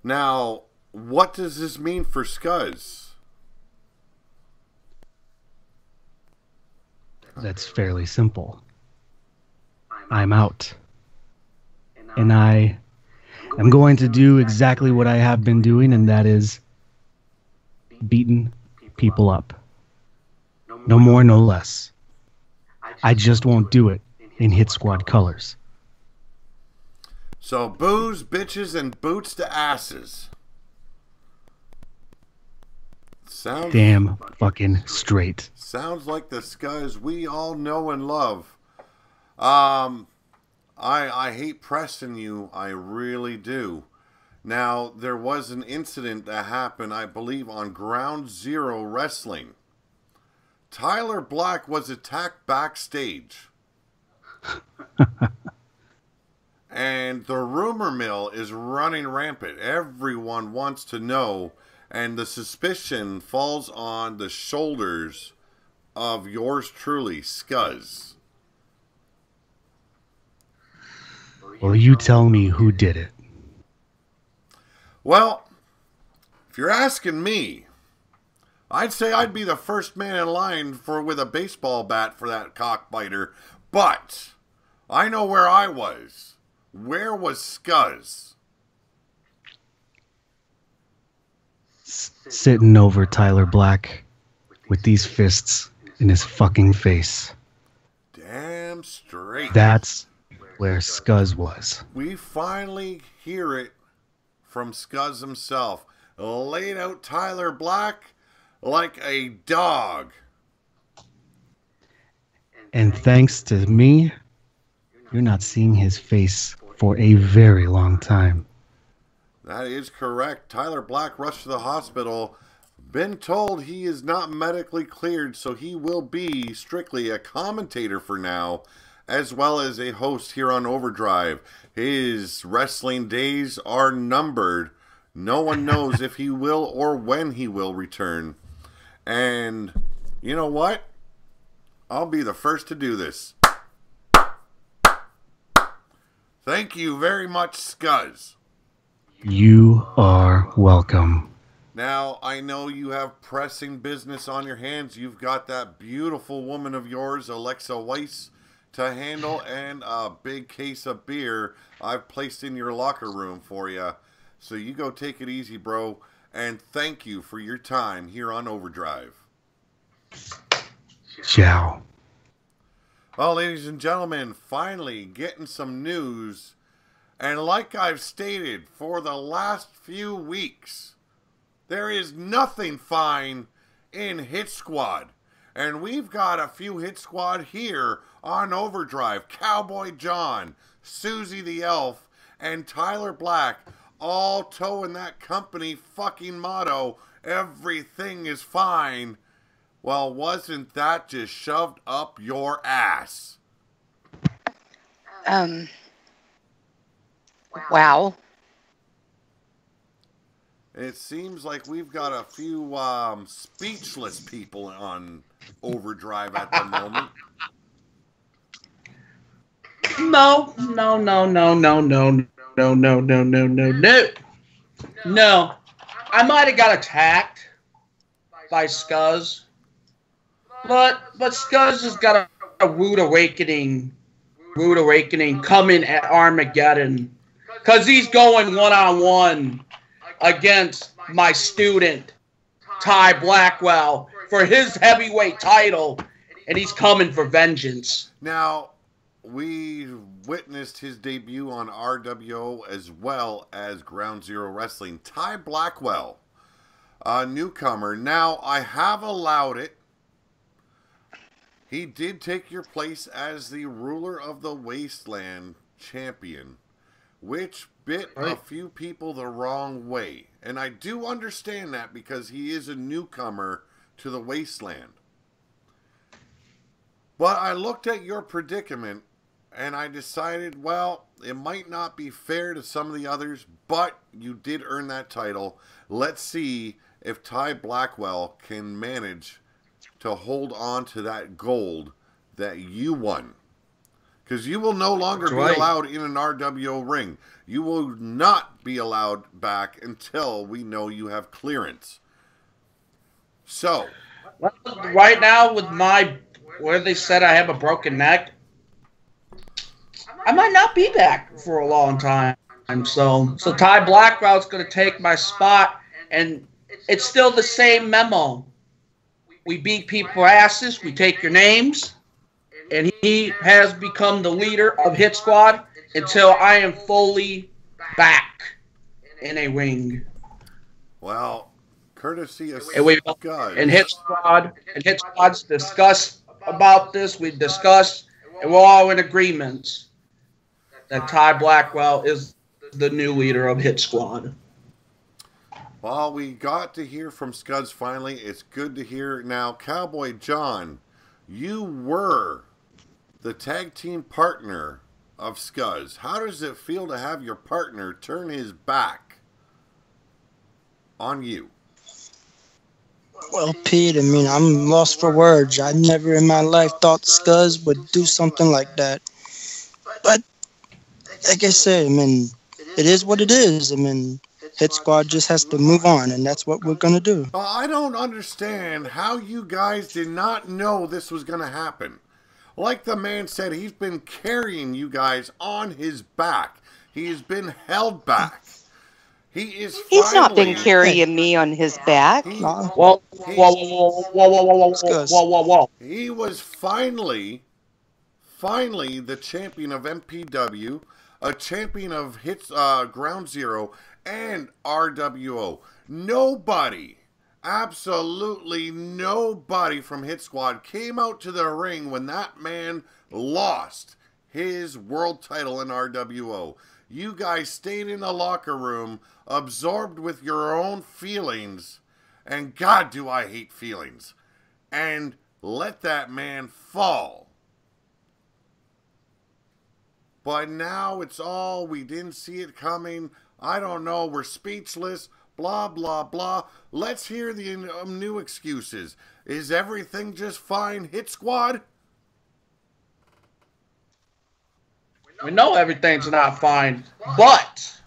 Now, what does this mean for Scuzz? That's fairly simple. I'm out. And I am going to do exactly what I have been doing, and that is beating people up. No more, no less. I just won't do it in Hit Squad colors. So booze, bitches, and boots to asses. Sounds damn fucking straight. Sounds like the Scuzz we all know and love. I hate pressing you. I really do. Now, there was an incident that happened, I believe, on Ground Zero Wrestling. Tyler Black was attacked backstage. And the rumor mill is running rampant. Everyone wants to know, and the suspicion falls on the shoulders of yours truly, Scuzz. Well, you tell me who did it. Well, if you're asking me, I'd say I'd be the first man in line with a baseball bat for that cockbiter, but I know where I was. Where was Scuzz? Sitting over Tyler Black with these fists in his fucking face. Damn straight. That's where Scuzz was. We finally hear it from Scuzz himself. Laid out Tyler Black like a dog. And thanks to me, you're not seeing his face for a very long time. That is correct. Tyler Black rushed to the hospital. Been told he is not medically cleared, so he will be strictly a commentator for now, as well as a host here on Overdrive. His wrestling days are numbered. No one knows if he will or when he will return. And you know what? I'll be the first to do this. Thank you very much, Scuzz. You are welcome. Now, I know you have pressing business on your hands. You've got that beautiful woman of yours, Alexa Weiss, to handle, and a big case of beer I've placed in your locker room for you. So you go take it easy, bro. And thank you for your time here on Overdrive. Ciao. Well, ladies and gentlemen, finally getting some news. And like I've stated for the last few weeks, there is nothing fine in Hit Squad. And we've got a few Hit Squad here on Overdrive. Cowboy John, Susie the Elf, and Tyler Black all towing that company fucking motto, everything is fine. Well, wasn't that just shoved up your ass? Wow. It seems like we've got a few speechless people on Overdrive at the moment. No. I might have got attacked by Scuzz, but Scuzz has got a rude awakening coming at Armageddon, Because he's going one-on-one against my student, Ty Blackwell, for his heavyweight title, and he's coming for vengeance. Now, we witnessed his debut on RWO as well as Ground Zero Wrestling. Ty Blackwell, a newcomer. Now, I have allowed it. He did take your place as the ruler of the Wasteland champion, which bit a few people the wrong way. And I do understand that because he is a newcomer to the Wasteland. But I looked at your predicament and I decided, well, it might not be fair to some of the others, but you did earn that title. Let's see if Ty Blackwell can manage to hold on to that gold that you won. Because you will no longer be allowed in an RWO ring. You will not be allowed back until we know you have clearance. So, right now with my, where they said I have a broken neck, I might not be back for a long time. So Ty Blackwell's going to take my spot, and it's still the same memo. We beat people's asses, we take your names, and he has become the leader of Hit Squad until I am fully back in a ring. Well, courtesy of and Hit Squad's discussed about this. We discussed, and we're all in agreement that Ty Blackwell is the new leader of Hit Squad. Well, we got to hear from Scuds finally. It's good to hear. Now, Cowboy John, you were the tag team partner of Scuds. How does it feel to have your partner turn his back on you? Well, Pete, I mean, I'm lost for words. I never in my life thought Scuds would do something like that. But, like I said, I mean, it is what it is. I mean, Hit Squad just has to move on, and that's what we're going to do. I don't understand how you guys did not know this was going to happen. Like the man said, he's been carrying you guys on his back. He's been held back. He's not been carrying me on his back. Whoa. He was finally the champion of MPW, a champion of Ground Zero, and RWO. Nobody, absolutely nobody from Hit Squad came out to the ring when that man lost his world title in RWO. You guys stayed in the locker room, absorbed with your own feelings, and God, do I hate feelings, and let that man fall. But now it's all, we didn't see it coming. I don't know, we're speechless, blah, blah, blah. Let's hear the new excuses. Is everything just fine, Hit Squad? We know everything's not fine, but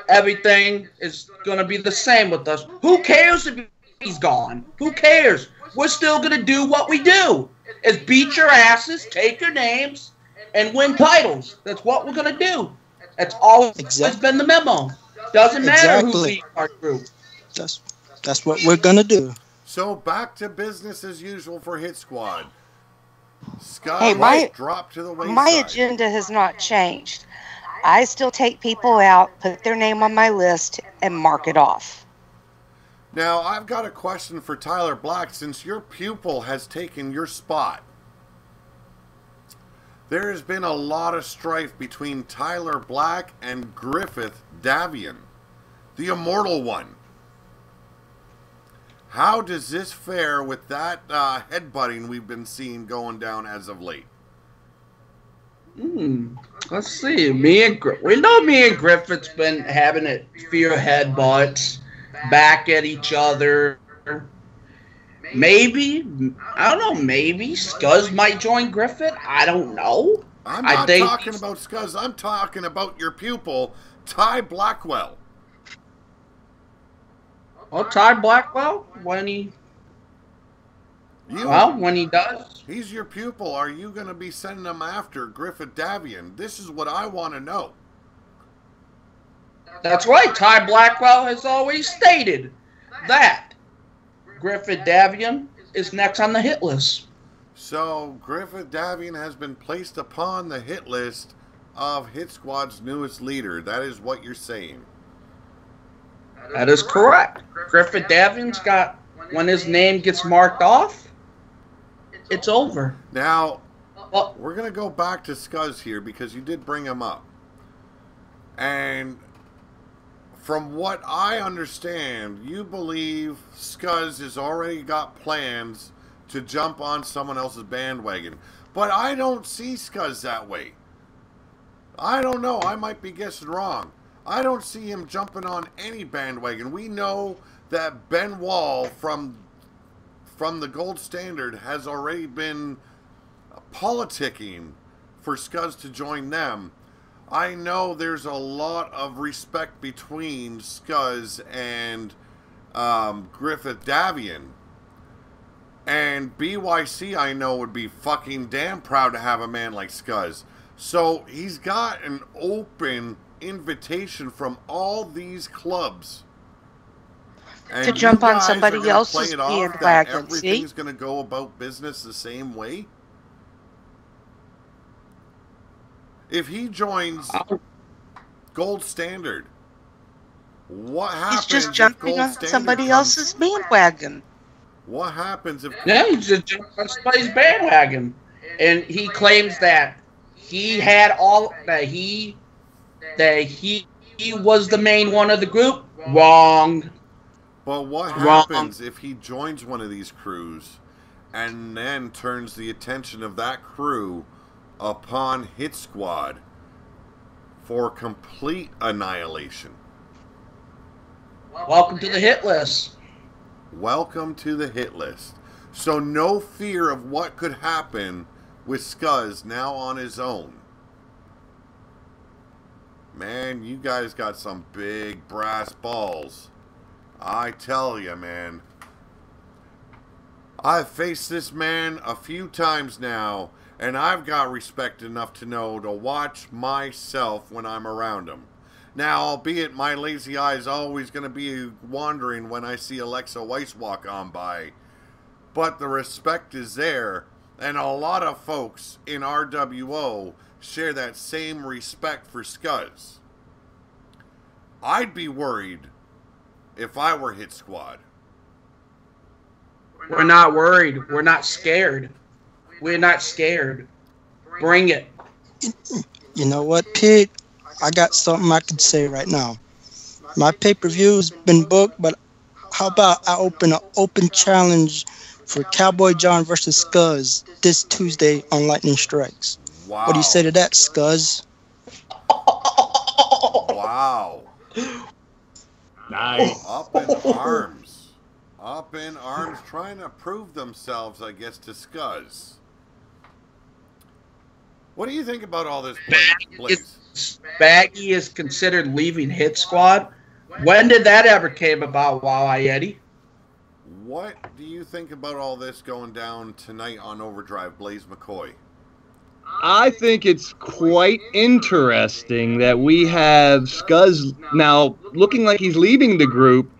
everything is going to be the same with us. Who cares if he's gone? Who cares? We're still going to do what we do. Is beat your asses, take your names, and win titles. That's what we're going to do. That's always been the memo. Doesn't matter who beat our group. That's what we're going to do. So back to business as usual for Hit Squad. Scott dropped to the wayside. My agenda has not changed. I still take people out, put their name on my list, and mark it off. Now, I've got a question for Tyler Black. Since your pupil has taken your spot, there has been a lot of strife between Tyler Black and Griffith Davion, the immortal one. How does this fare with that headbutting we've been seeing going down as of late? Let's see. We know me and Griffith's been having a few headbutts back at each other. Maybe, I don't know, maybe Scuzz might join Griffith. I don't know. I'm not talking about Scuzz. I'm talking about your pupil, Ty Blackwell. Oh, Ty Blackwell? When he does. He's your pupil. Are you going to be sending him after Griffith Davion? This is what I want to know. That's right. Ty Blackwell has always stated that Griffith Davion is next on the hit list. So, Griffith Davion has been placed upon the hit list of Hit Squad's newest leader. That is what you're saying. That is correct. Griffith Davion's got, when his name gets marked off, it's over. Now, we're going to go back to Scuzz here because you did bring him up. And from what I understand, you believe Scuzz has already got plans to jump on someone else's bandwagon. But I don't see Scuzz that way. I don't know. I might be guessing wrong. I don't see him jumping on any bandwagon. We know that Ben Wall from the Gold Standard has already been politicking for Scuzz to join them. I know there's a lot of respect between Scuzz and Griffith Davion. And BYC, I know, would be fucking damn proud to have a man like Scuzz. So he's got an open invitation from all these clubs. And to jump on somebody else's bandwagon. Everything's going to go about business the same way. If he joins Gold Standard, what happens? He's just jumping on somebody else's bandwagon. What happens if? Yeah, he just jumped on somebody's bandwagon, and he claims that he had all that he was the main one of the group. Wrong. But what happens if he joins one of these crews and then turns the attention of that crew upon Hit Squad for complete annihilation? Welcome to the hit list. Welcome to the hit list. So no fear of what could happen with Scuzz now on his own. Man, you guys got some big brass balls. I tell you, man. I've faced this man a few times now, and I've got respect enough to know to watch myself when I'm around him. Now, albeit my lazy eye is always going to be wandering when I see Alexa Weiss walk on by, but the respect is there, and a lot of folks in RWO share that same respect for Scuzz. I'd be worried if I were Hit Squad. We're not worried. We're not scared. We're not scared. Bring it. You know what, Pete? I got something I can say right now. My pay-per-view's been booked, but how about I open an open challenge for Cowboy John versus Scuzz this Tuesday on Lightning Strikes. Wow. What do you say to that, Scuzz? Wow. Nice. Up in arms. Up in arms, trying to prove themselves, I guess, to Scuzz. What do you think about all this, Blaze? Baggy is considered leaving Hit Squad. When did that ever came about, Eddie? What do you think about all this going down tonight on Overdrive, Blaze McCoy? I think it's quite interesting that we have Scuzz now looking like he's leaving the group.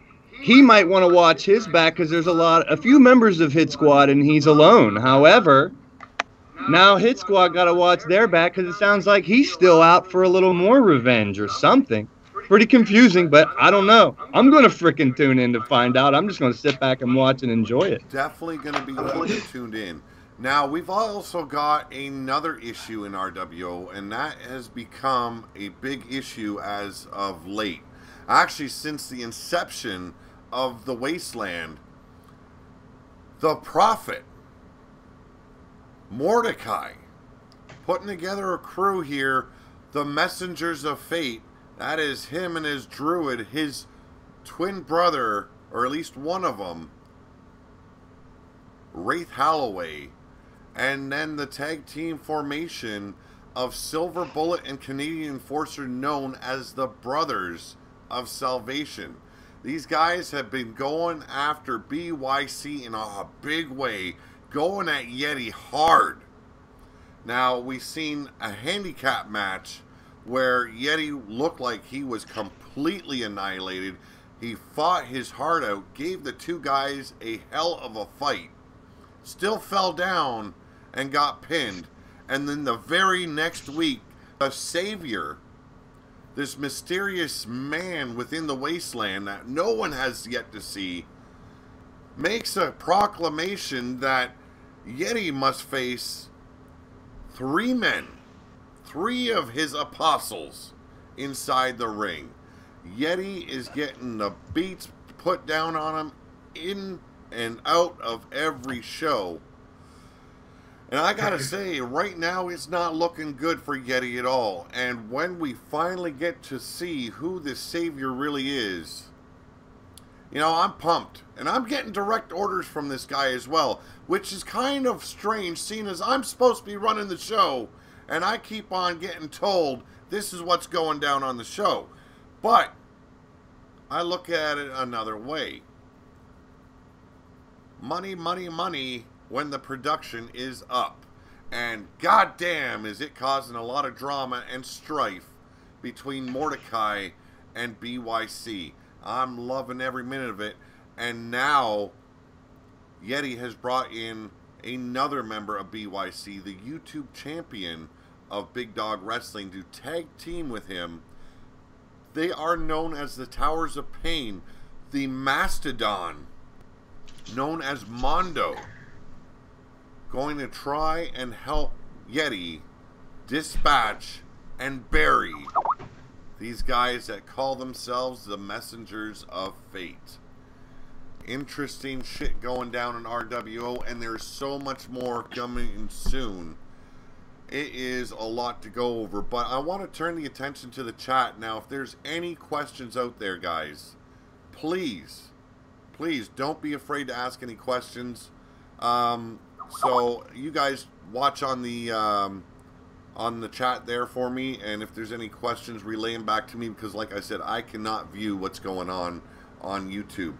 He might want to watch his back because there's a few members of Hit Squad and he's alone. However, now Hit Squad got to watch their back because it sounds like he's still out for a little more revenge or something. Pretty confusing, but I don't know. I'm going to frickin' tune in to find out. I'm just going to sit back and watch and enjoy it. Definitely going to be tuned in. Now, we've also got another issue in RWO, and that has become a big issue as of late. Actually, since the inception of the Wasteland, the Prophet, Mordecai, putting together a crew here, the Messengers of Fate. That is him and his druid, his twin brother, or at least one of them, Wraith Holloway, and then the tag team formation of Silver Bullet and Canadian Enforcer known as the Brothers of Salvation. These guys have been going after BYC in a big way, going at Yeti hard. Now, we've seen a handicap match where Yeti looked like he was completely annihilated. He fought his heart out, gave the two guys a hell of a fight, still fell down and got pinned. And then the very next week, the Savior, this mysterious man within the wasteland that no one has yet to see, makes a proclamation that Yeti must face 3 men, 3 of his apostles inside the ring. Yeti is getting the beats put down on him in and out of every show. And I gotta say, right now it's not looking good for Yeti at all. And when we finally get to see who this Savior really is, you know, I'm pumped. And I'm getting direct orders from this guy as well, which is kind of strange, seeing as I'm supposed to be running the show, and I keep on getting told this is what's going down on the show. But I look at it another way. Money, money, money when the production is up. And goddamn is it causing a lot of drama and strife between Mordecai and BYC. I'm loving every minute of it. And now Yeti has brought in another member of BYC, the YouTube champion of Big Dog Wrestling, to tag team with him. They are known as the Towers of Pain, the Mastodon, known as Mondo, going to try and help Yeti dispatch and bury these guys that call themselves the Messengers of Fate. Interesting shit going down in RWO, and there's so much more coming soon. It is a lot to go over, but I want to turn the attention to the chat now. If there's any questions out there, guys, please don't be afraid to ask any questions. So you guys watch on the chat there for me, and if there's any questions, relay them back to me, because like I said, I cannot view what's going on YouTube.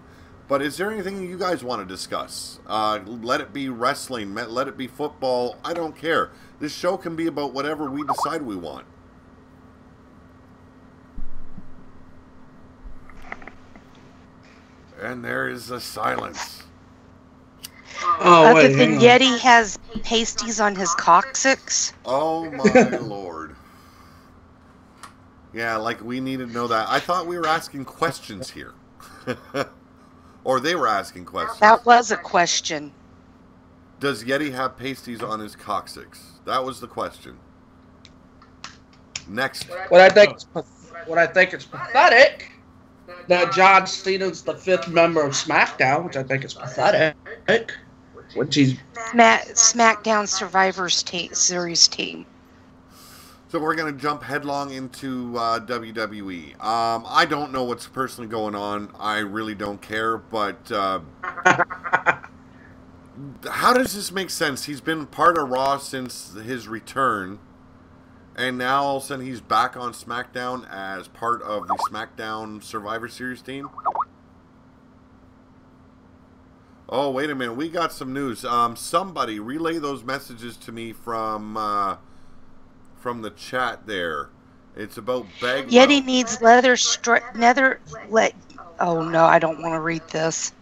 But is there anything you guys want to discuss? Let it be wrestling, let it be football, I don't care. This show can be about whatever we decide we want. And there is a silence. Other than Yeti has pasties on his coccyx. Oh my lord. Yeah, like we need to know that. I thought we were asking questions here. Or they were asking questions. That was a question. Does Yeti have pasties on his coccyx? That was the question. Next. What I think is pathetic that John Cena's the 5th member of SmackDown, which I think is pathetic. Which he's SmackDown Survivor Series team. So we're going to jump headlong into WWE. I don't know what's personally going on. I really don't care, but how does this make sense? He's been part of Raw since his return, and now all of a sudden he's back on SmackDown as part of the SmackDown Survivor Series team? Oh, wait a minute. We got some news. Somebody relay those messages to me from the chat there. It's about Bagwell. Yeti needs oh no, I don't want to read this.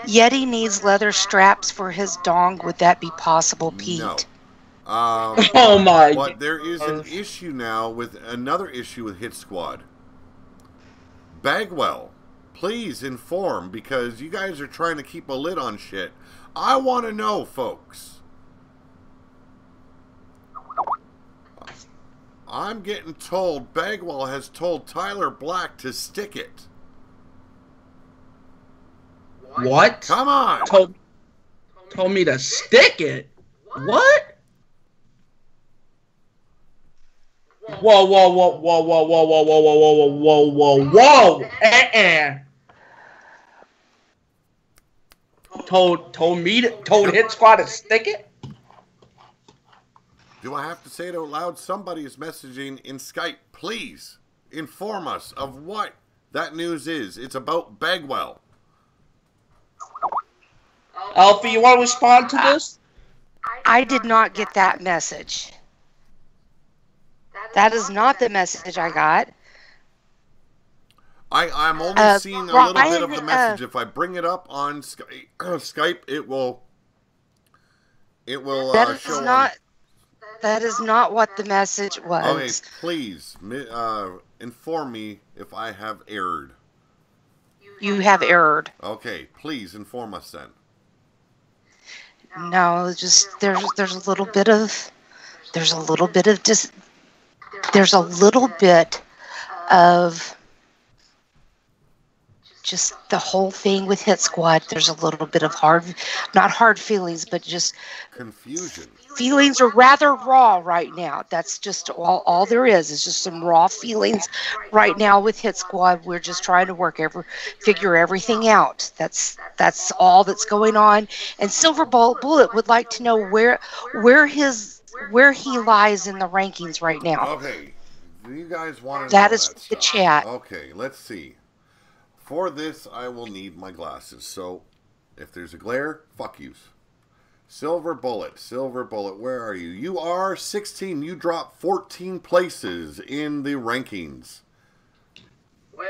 Yeti needs leather straps for his dong. Would that be possible, Pete? No. Oh my! But there is an issue now with another issue with Hit Squad. Bagwell, please inform, because you guys are trying to keep a lid on shit. I want to know, folks. I'm getting told Bagwell has told Tyler Black to stick it. What? Come on. Told me to stick it? What? Whoa, whoa, whoa, whoa, whoa, whoa, whoa, whoa, whoa, whoa, whoa, whoa, whoa. Told Hit Squad to stick it? Do I have to say it out loud? Somebody is messaging in Skype. Please inform us of what that news is. It's about Bagwell. Alfie, you want to respond to this? I did not get that message. That is not the message I got. I'm only seeing a little bit of the message. If I bring it up on Skype, it will show not. That is not what the message was. Okay, please inform me if I have erred. You have erred. Okay, please inform us then. No, just there's a little bit of just the whole thing with Hit Squad. There's a little bit of not hard feelings, but just confusion. Feelings are rather raw right now. That's just all there is. It's just some raw feelings right now with Hit Squad. We're just trying to figure everything out. That's all that's going on. And Silver Bullet would like to know where he lies in the rankings right now. Okay, do you guys want to that know is that the stuff? chat. Okay, let's see. For this, I will need my glasses. So, if there's a glare, fuck yous. Silver Bullet, where are you? You are 16. You dropped 14 places in the rankings.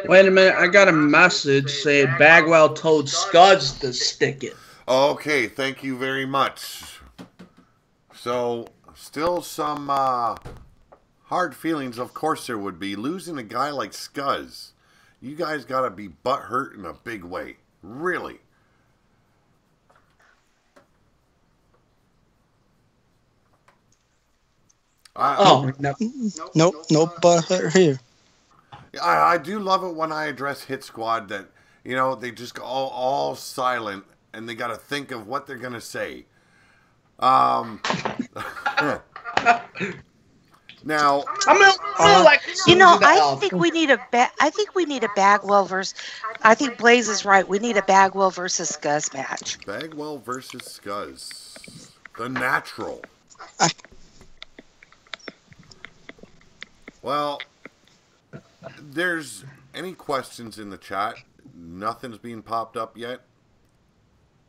Wait a minute. I got a message saying Bagwell told Scuds to stick it. Okay, thank you very much. So, still some hard feelings. Of course there would be. Losing a guy like Scuzz. You guys got to be butthurt in a big way. Really. No butthurt here. I do love it when I address Hit Squad that, they just go all silent and they got to think of what they're going to say. Now, I think we need a Bagwell versus. I think Blaze is right. We need a Bagwell versus Scuzz match. Bagwell versus Scuzz, the natural. Well, there's any questions in the chat? Nothing's being popped up yet.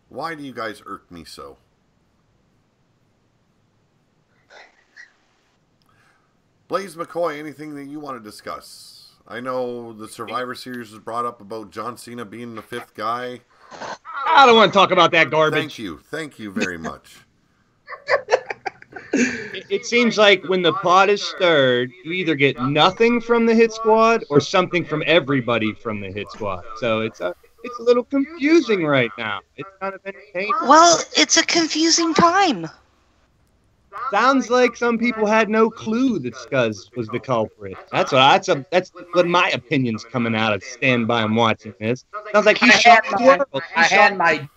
Why do you guys irk me so? Blaze McCoy, anything that you want to discuss? I know the Survivor Series was brought up about John Cena being the 5th guy. I don't want to talk about that garbage. Thank you very much. It seems like when the pot is stirred, you either get nothing from the Hit Squad or something from everybody from the Hit Squad. So it's a little confusing right now. It's kind of entertaining. Well, it's a confusing time. Sounds like some people had no clue that Scuzz was the culprit. That's what my opinion's coming out of stand by and watching this. Sounds like I had my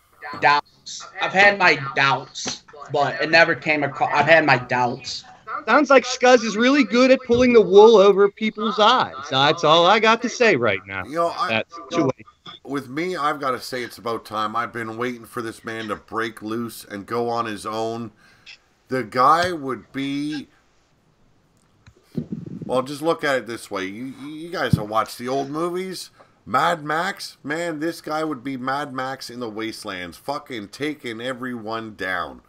doubts. I've had my doubts, but it never came across. I've had my doubts. Sounds like Scuzz is really good at pulling the wool over people's eyes. That's all I got to say right now. With me, I've got to say it's about time. I've been waiting for this man to break loose and go on his own. The guy would be... Well, just look at it this way. You guys have watched the old movies. Mad Max? Man, this guy would be Mad Max in the wastelands. Fucking taking everyone down.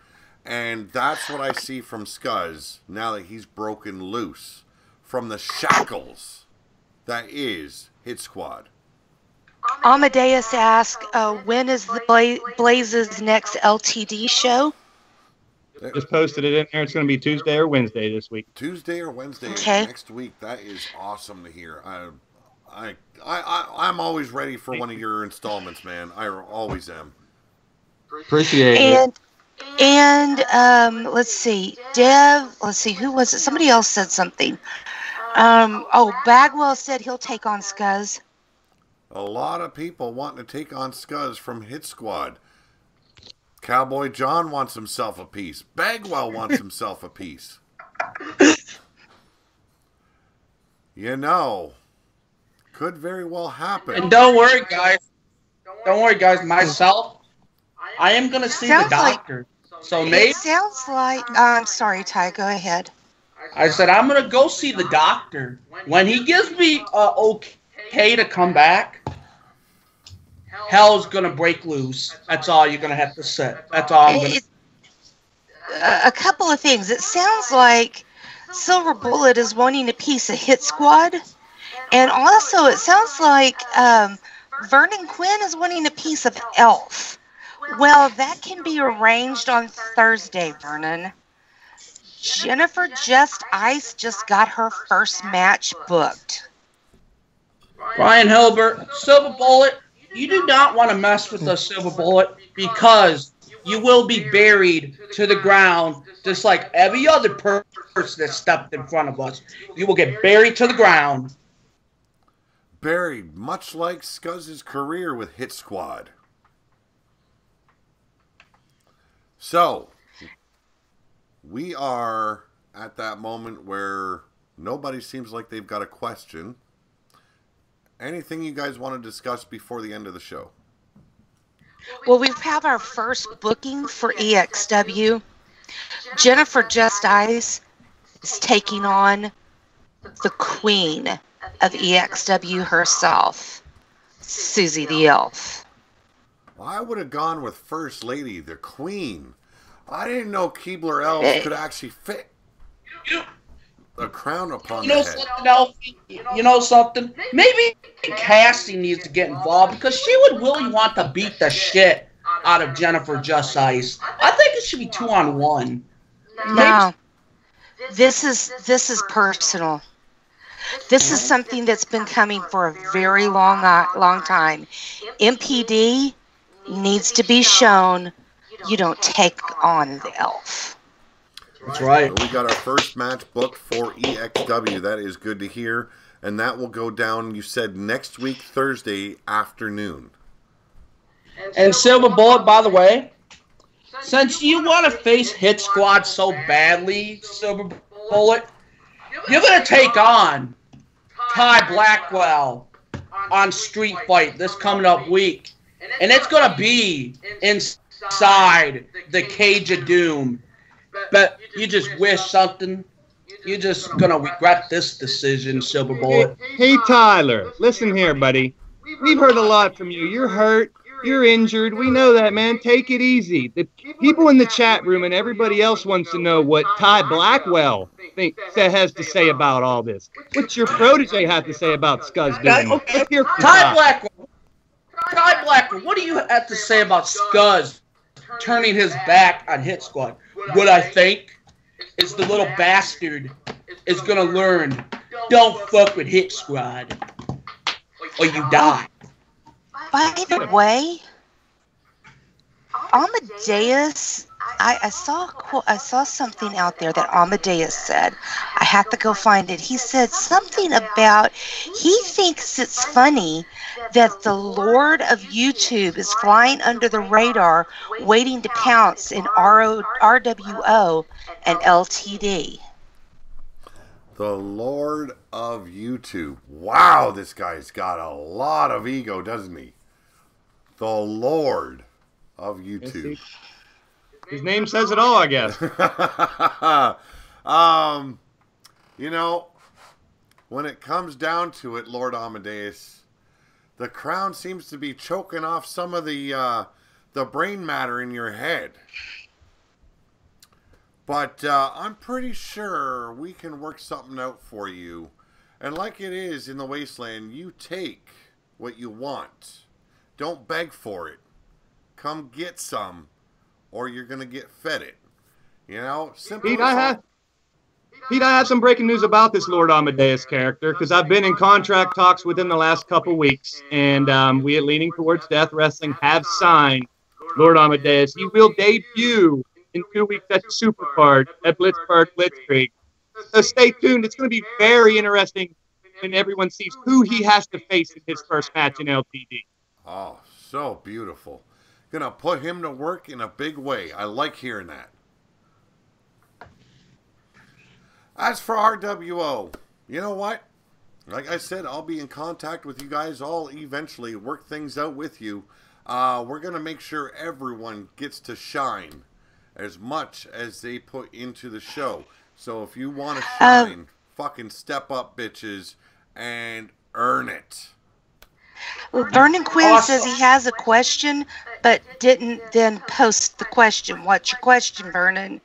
And that's what I see from Scuzz now that he's broken loose from the shackles that is Hit Squad. Amadeus asked, when is the Blaze's next LTD show? Just posted it in there. It's going to be Tuesday or Wednesday this week. Tuesday or Wednesday next week. That is awesome to hear. I'm always ready for one of your installments, man. I always am. Appreciate it. And let's see, who was it? Somebody else said something. Bagwell said he'll take on Scuzz. A lot of people wanting to take on Scuzz from Hit Squad. Cowboy John wants himself a piece. Bagwell wants himself a piece. Could very well happen. And don't worry, guys. Myself, I am going to see the doctor. It sounds like... I'm sorry, Ty. Go ahead. I said I'm going to go see the doctor. When he gives me okay to come back, hell's going to break loose. That's all you're going to have to say. That's all I'm going to say. A couple of things. It sounds like Silver Bullet is wanting a piece of Hit Squad. And also, it sounds like Vernon Quinn is wanting a piece of Elf. Well, that can be arranged on Thursday, Vernon. Jennifer Just Ice just got her first match booked. Brian Hillebert, Silver Bullet, you do not want to mess with the Silver Bullet because you will be buried to the ground just like every other person that stepped in front of us. You will get buried to the ground. Buried, much like Scuz's career with Hit Squad. So, we are at that moment where nobody seems like they've got a question. Anything you guys want to discuss before the end of the show? Well, we have our first booking for EXW. Jennifer Just Ice is taking on the queen of EXW herself, Susie the Elf. Well, I would have gone with First Lady, the Queen. I didn't know Keebler Elves could actually fit a crown upon the head. Something else? You know something? Maybe Kassie needs to get involved because she would really want to beat the shit out of Jennifer Just Ice. I think it should be 2-on-1. No, this is personal. This is something that's been coming for a very long time. MPD needs to be shown you don't take on the Elf. That's right. So we got our first match booked for EXW. That is good to hear. And that will go down, you said, next week, Thursday afternoon. And Silver Bullet, by the way, since you want to face Hit Squad so badly, Silver Bullet, you're going to take on Ty Blackwell on Street Fight this coming up week. And it's going to be inside the Cage of Doom. But you just wish something. You're just going to regret this decision, Silver Bullet. Hey, Tyler, listen here, buddy. We've heard a lot from you. You're hurt. You're injured. We know that, man. Take it easy. The people in the chat room and everybody else wants to know what Ty Blackwell has to say about all this. What's your protege have to say about Scuzz doing? Okay. Ty Blackwell, what do you have to say about Scuzz turning his back on Hit Squad? What I think is the little bastard is going to learn, don't fuck with Hit Squad or you die. By the way, Amadeus, I saw something out there that Amadeus said. I have to go find it. He said something about he thinks it's funny that the Lord of YouTube is flying under the radar, waiting to pounce in RWO and LTD. The Lord of YouTube. Wow, this guy's got a lot of ego, doesn't he? The Lord of YouTube. His name says it all, I guess. You know, when it comes down to it, Lord Amadeus, the crown seems to be choking off some of the brain matter in your head. But I'm pretty sure we can work something out for you. And like it is in the Wasteland, you take what you want. Don't beg for it. Come get some, or you're going to get fed it. You know? Simple. Pete, I have some breaking news about this Lord Amadeus character, because I've been in contract talks with him the last couple weeks, and we at Leaning Towards Death Wrestling have signed Lord Amadeus. He will debut in 2 weeks at the Supercard at Blitzpark Blitzkrieg. So stay tuned. It's going to be very interesting when everyone sees who he has to face in his first match in LTD. Oh, so beautiful. Gonna put him to work in a big way. I like hearing that. As for RWO, you know what? Like I said, I'll be in contact with you guys. I'll eventually work things out with you. We're gonna make sure everyone gets to shine as much as they put into the show. So if you want to shine, fucking step up, bitches, and earn it. Well, Vernon Quinn says he has a question, but didn't then post the question. What's your question, Vernon?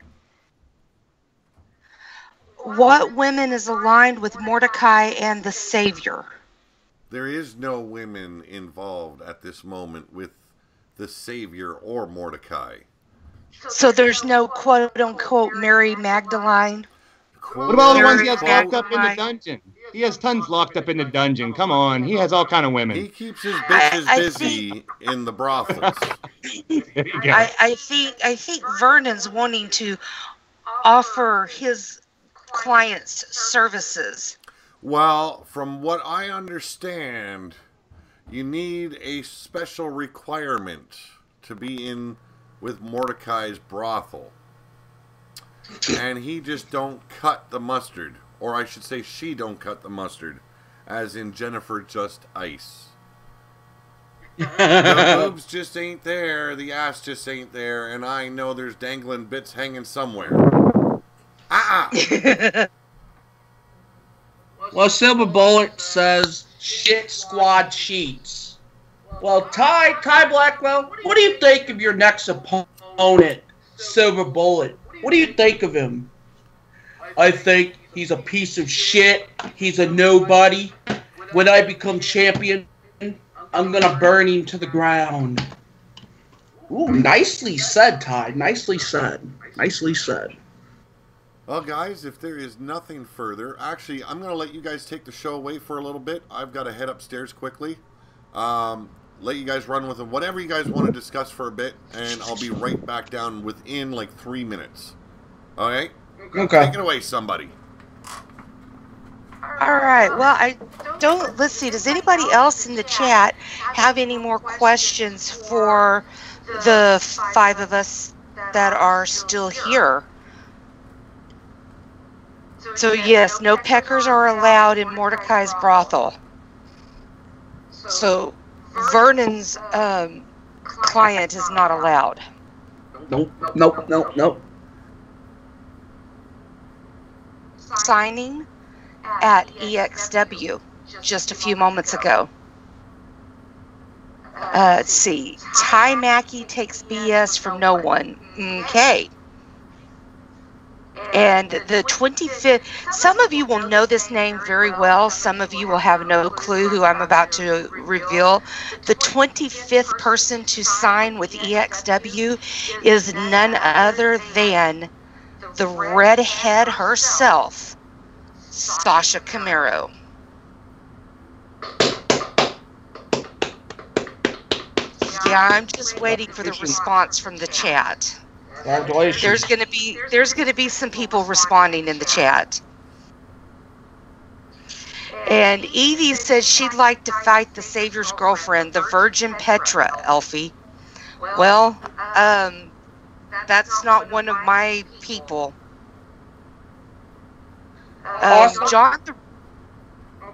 What women is aligned with Mordecai and the Savior? There is no women involved at this moment with the Savior or Mordecai. So there's no quote-unquote Mary Magdalene? What about all the ones he has locked up in the dungeon? He has tons locked up in the dungeon. Come on. He has all kind of women. He keeps his bitches busy in the brothels. I think Vernon's wanting to offer his clients services. Well, from what I understand, you need a special requirement to be in with Mordecai's brothel. And he just don't cut the mustard. Or I should say she don't cut the mustard. As in Jennifer Just Ice. The boobs just ain't there. The ass just ain't there. And I know there's dangling bits hanging somewhere. Well, Silver Bullet says shit squad cheats. Well, Ty Blackwell, what do you think of your next opponent, Silver Bullet? What do you think of him? I think he's a piece of shit. He's a nobody. When I become champion, I'm going to burn him to the ground. Ooh, nicely said, Ty. Nicely said. Nicely said. Well, guys, if there is nothing further, actually, I'm going to let you guys take the show away for a little bit. I've got to head upstairs quickly. Let you guys run with it. Whatever you guys want to discuss for a bit, and I'll be right back down within like 3 minutes. All right? Okay. Take it away, somebody. All right. Well, let's see. Does anybody else in the chat have any more questions for the 5 of us that are still here? So, yes, no peckers are allowed in Mordecai's brothel. So, Vernon's client is not allowed. Nope. Signing at EXW just a few moments ago. Let's see. Ty Mackey takes BS from no one. Okay. And the 25th, some of you will know this name very well. Some of you will have no clue who I'm about to reveal. The 25th person to sign with EXW is none other than the redhead herself, Sasha Camaro. Yeah, I'm just waiting for the response from the chat. Congratulations. There's gonna be some people responding in the chat. And Evie says she'd like to fight the Savior's girlfriend, the Virgin Petra, Elfie. Well, that's not one of my people. John the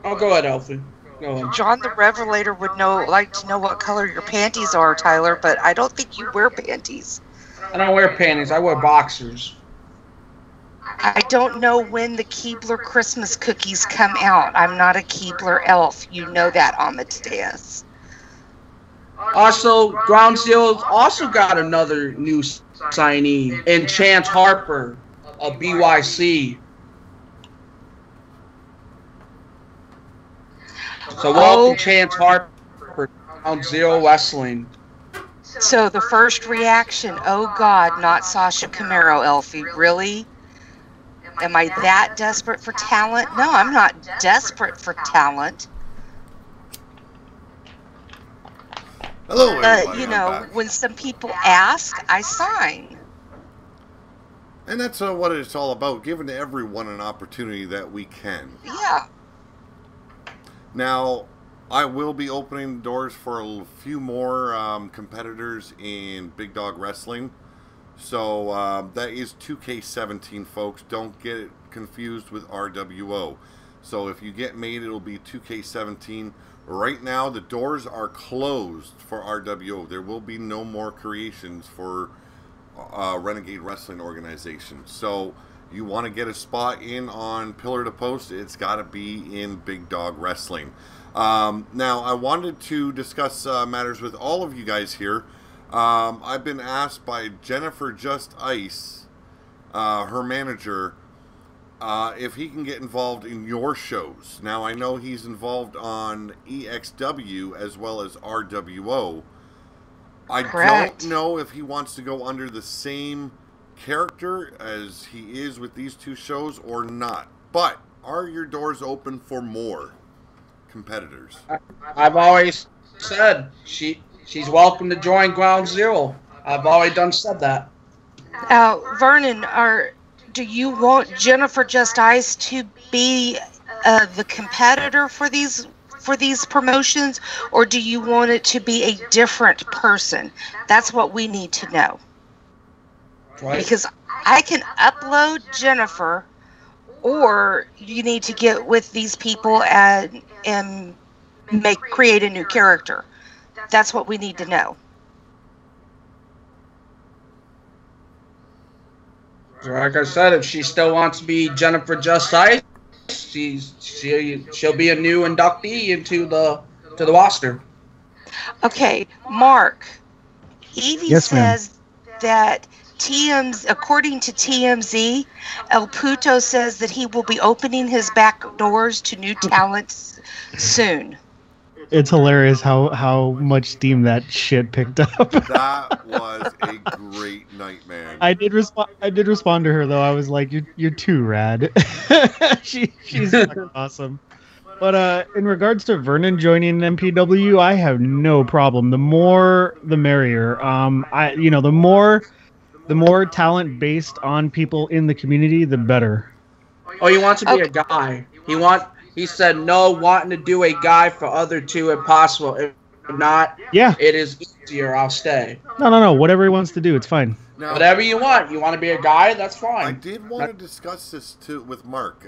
go ahead, Elfie. Go ahead. John the Revelator would like to know what color your panties are, Tyler, but I don't think you wear panties. I don't wear panties. I wear boxers. I don't know when the Keebler Christmas cookies come out. I'm not a Keebler elf. You know that, Amadeus. Also, Ground Zero's also got another new signee in Chance Harper of BYC. So welcome, Chance Harper, Ground Zero Wrestling. So the first reaction, oh God, not Sasha Camaro, Elfie. Really? Am I that desperate for talent? No, I'm not desperate for talent. Hello, everybody. You know, when some people ask, I sign. And that's what it's all about, giving everyone an opportunity that we can. Yeah. Now, I will be opening doors for a few more competitors in Big Dog Wrestling. So that is 2K17, folks. Don't get it confused with RWO. So if you get made, it'll be 2K17. Right now, the doors are closed for RWO. There will be no more creations for Renegade Wrestling Organization. So you want to get a spot in on Pillar to Post, it's got to be in Big Dog Wrestling. Now, I wanted to discuss matters with all of you guys here. I've been asked by Jennifer Just Ice, her manager, if he can get involved in your shows. Now, I know he's involved on EXW as well as RWO. I don't know if he wants to go under the same character as he is with these two shows or not. But are your doors open for more competitors? I've always said she's welcome to join Ground Zero. I've always said that. Vernon, do you want Jennifer Just Ice to be the competitor for these promotions, or do you want it to be a different person? That's what we need to know. Right. Because I can upload Jennifer, or you need to get with these people and create a new character. That's what we need to know. Like I said, if she still wants to be Jennifer Just Ice, she'll be a new inductee into the roster. Okay, Mark. Evie says that according to TMZ, El Puto says that he will be opening his back doors to new talents soon. It's hilarious how much steam that shit picked up. That was a great night, man. I did respond to her though. I was like, "You're too rad." She's fucking awesome. But in regards to Vernon joining MPW, I have no problem. The more, the merrier. The more talent based on people in the community, the better. Oh, he wants to be a guy. He said no, wanting to do a guy for other two if possible. If not, it is easier. I'll stay. No. Whatever he wants to do, it's fine. Now, whatever you want. You want to be a guy? That's fine. I did want to discuss this too with Mark.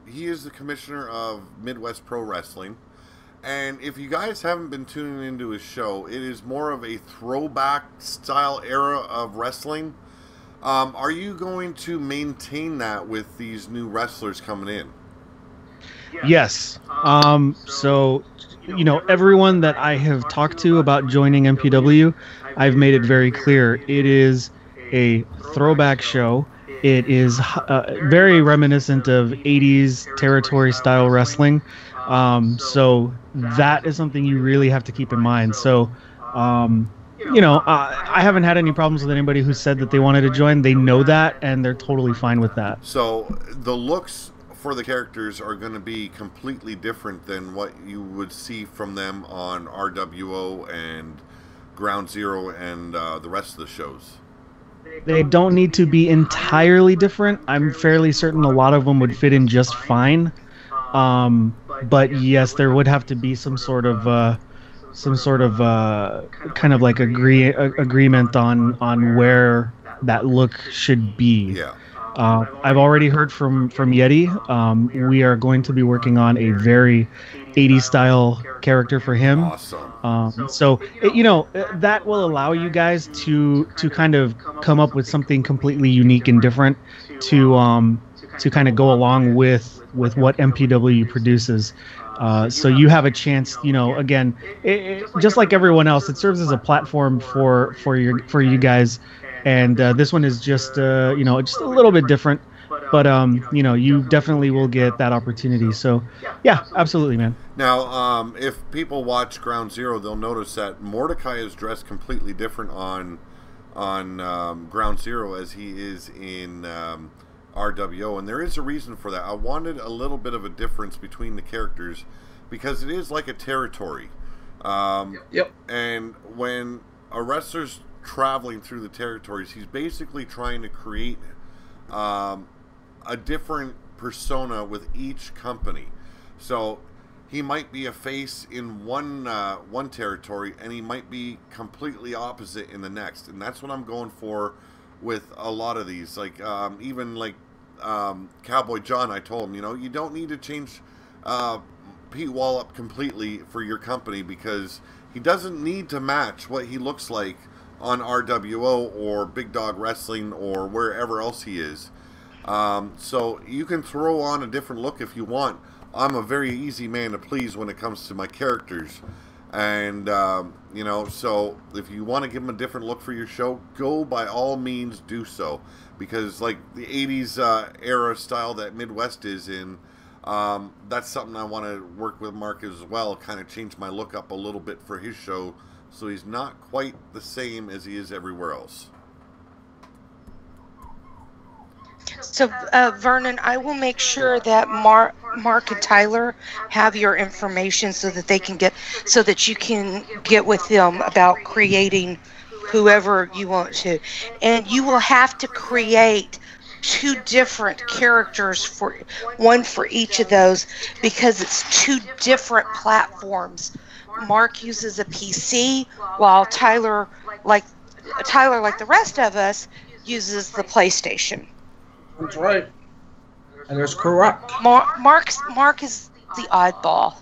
He is the commissioner of Midwest Pro Wrestling. And if you guys haven't been tuning into his show, it is more of a throwback style era of wrestling. Are you going to maintain that with these new wrestlers coming in? Yes. So, everyone that I have talked to about joining MPW, I've made it very clear. It is a throwback show. It is very reminiscent of 80s territory style wrestling. So that is something you really have to keep in mind. So, I haven't had any problems with anybody who said that they wanted to join. They know that, and they're totally fine with that. So the looks for the characters are going to be completely different than what you would see from them on RWO and Ground Zero and the rest of the shows. They don't need to be entirely different. I'm fairly certain a lot of them would fit in just fine. But yes, there would have to be some sort of kind of like agreement on where that look should be. Yeah. I've already heard from Yeti. We are going to be working on a very 80s style character for him. Awesome. So that will allow you guys to kind of come up with something completely unique and different to kind of go along with what MPW produces. So you have a chance, again, just like everyone else, it serves as a platform for you guys. And this one is just just a little bit different, but you definitely will get that opportunity. So yeah, absolutely, man. Now, if people watch Ground Zero, they'll notice that Mordecai is dressed completely different on Ground Zero as he is in RWO, and there is a reason for that. I wanted a little bit of a difference between the characters because it is like a territory. Yep. And when a wrestler's traveling through the territories, he's basically trying to create a different persona with each company. So he might be a face in one territory, and he might be completely opposite in the next. And that's what I'm going for with a lot of these. Like even like Cowboy John, I told him, you don't need to change Pete Wall up completely for your company because he doesn't need to match what he looks like on RWO or Big Dog Wrestling or wherever else he is. So you can throw on a different look if you want. I'm a very easy man to please when it comes to my characters. And, you know, so if you want to give them a different look for your show, go by all means do so. Because, like, the 80s era style that Midwest is in, that's something I want to work with Mark as well, kind of change my look up a little bit for his show, so he's not quite the same as he is everywhere else. So, Vernon, I will make sure that Mark and Tyler have your information so that they can so that you can get with them about creating whoever you want to. And you will have to create 2 different characters, one for each of those, because it's 2 different platforms. Mark uses a PC, while Tyler, like the rest of us, uses the PlayStation. That's right. And that's correct. Mark is the oddball,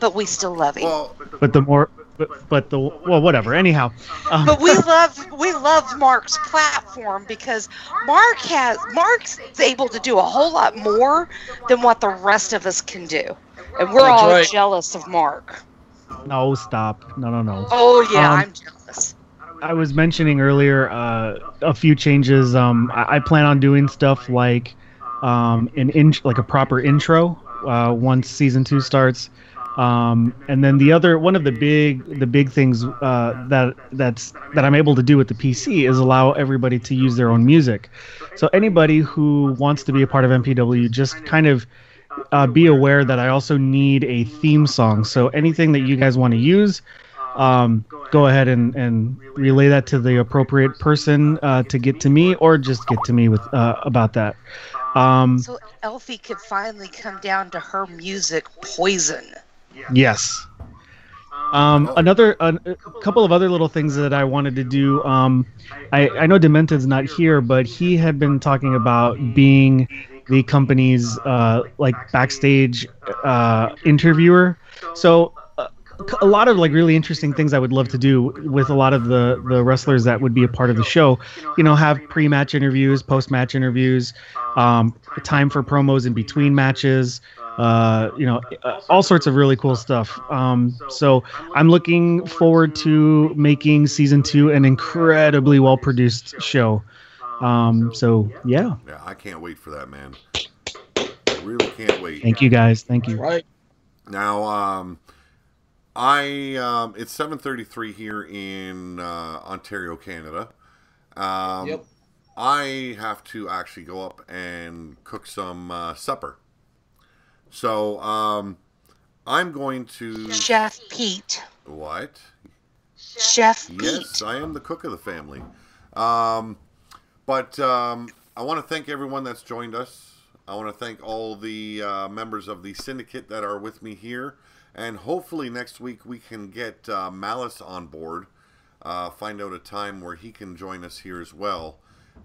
but we still love him. Well, whatever. Anyhow, but we love Mark's platform because Mark's able to do a whole lot more than what the rest of us can do, and we're That's all right. jealous of Mark. no, stop. No. Oh yeah, I'm jealous. I was mentioning earlier a few changes. I plan on doing stuff like like a proper intro once season 2 starts, and then one of the big things that I'm able to do with the PC is allow everybody to use their own music. So anybody who wants to be a part of MPW, just kind of be aware that I also need a theme song. So anything that you guys want to use, go ahead and relay that to the appropriate person to get to me, or just get to me with about that. So Elfie could finally come down to her music, Poison. Yes. A couple of other little things that I wanted to do. I know Demented's not here, but he had been talking about being the company's like backstage interviewer. So a lot of like really interesting things I would love to do with a lot of the wrestlers that would be a part of the show. You know, have pre-match interviews, post-match interviews, time for promos in between matches. All sorts of really cool stuff. So I'm looking forward to making season 2 an incredibly well-produced show. So yeah. Yeah, I can't wait for that, man. I really can't wait. Thank you guys. Thank you. Right. Now, it's 7:33 here in Ontario, Canada. Yep. I have to actually go up and cook some supper. So, I'm going to... Chef Pete. What? Chef Pete. Yes, I am the cook of the family. But I want to thank everyone that's joined us. I want to thank all the members of the Syndicate that are with me here. And hopefully next week we can get Malice on board. Find out a time where he can join us here as well.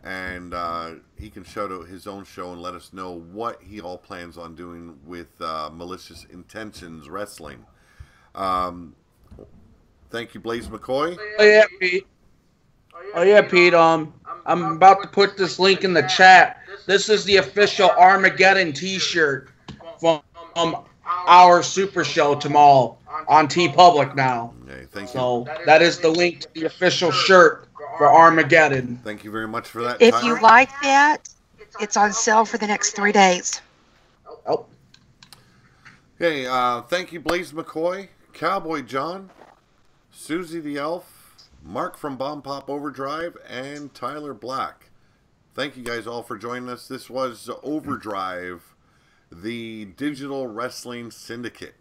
And he can shout out his own show and let us know what he all plans on doing with Malicious Intentions Wrestling. Thank you, Blaze McCoy. Oh yeah, Pete. I'm about to put this link in the chat. This is the official Armageddon T-shirt from our Super Show tomorrow on TeePublic now. Okay, thank you. So that is the link to the official shirt for Armageddon. Thank you very much for that. If Tyler. you like that, it's on sale for the next 3 days. Oh. Hey, thank you, Blaze McCoy, Cowboy John, Susie the Elf, Mark from Bombpop Overdrive, and Tyler Black. Thank you guys all for joining us. This was Overdrive, the Digital Wrestling Syndicate.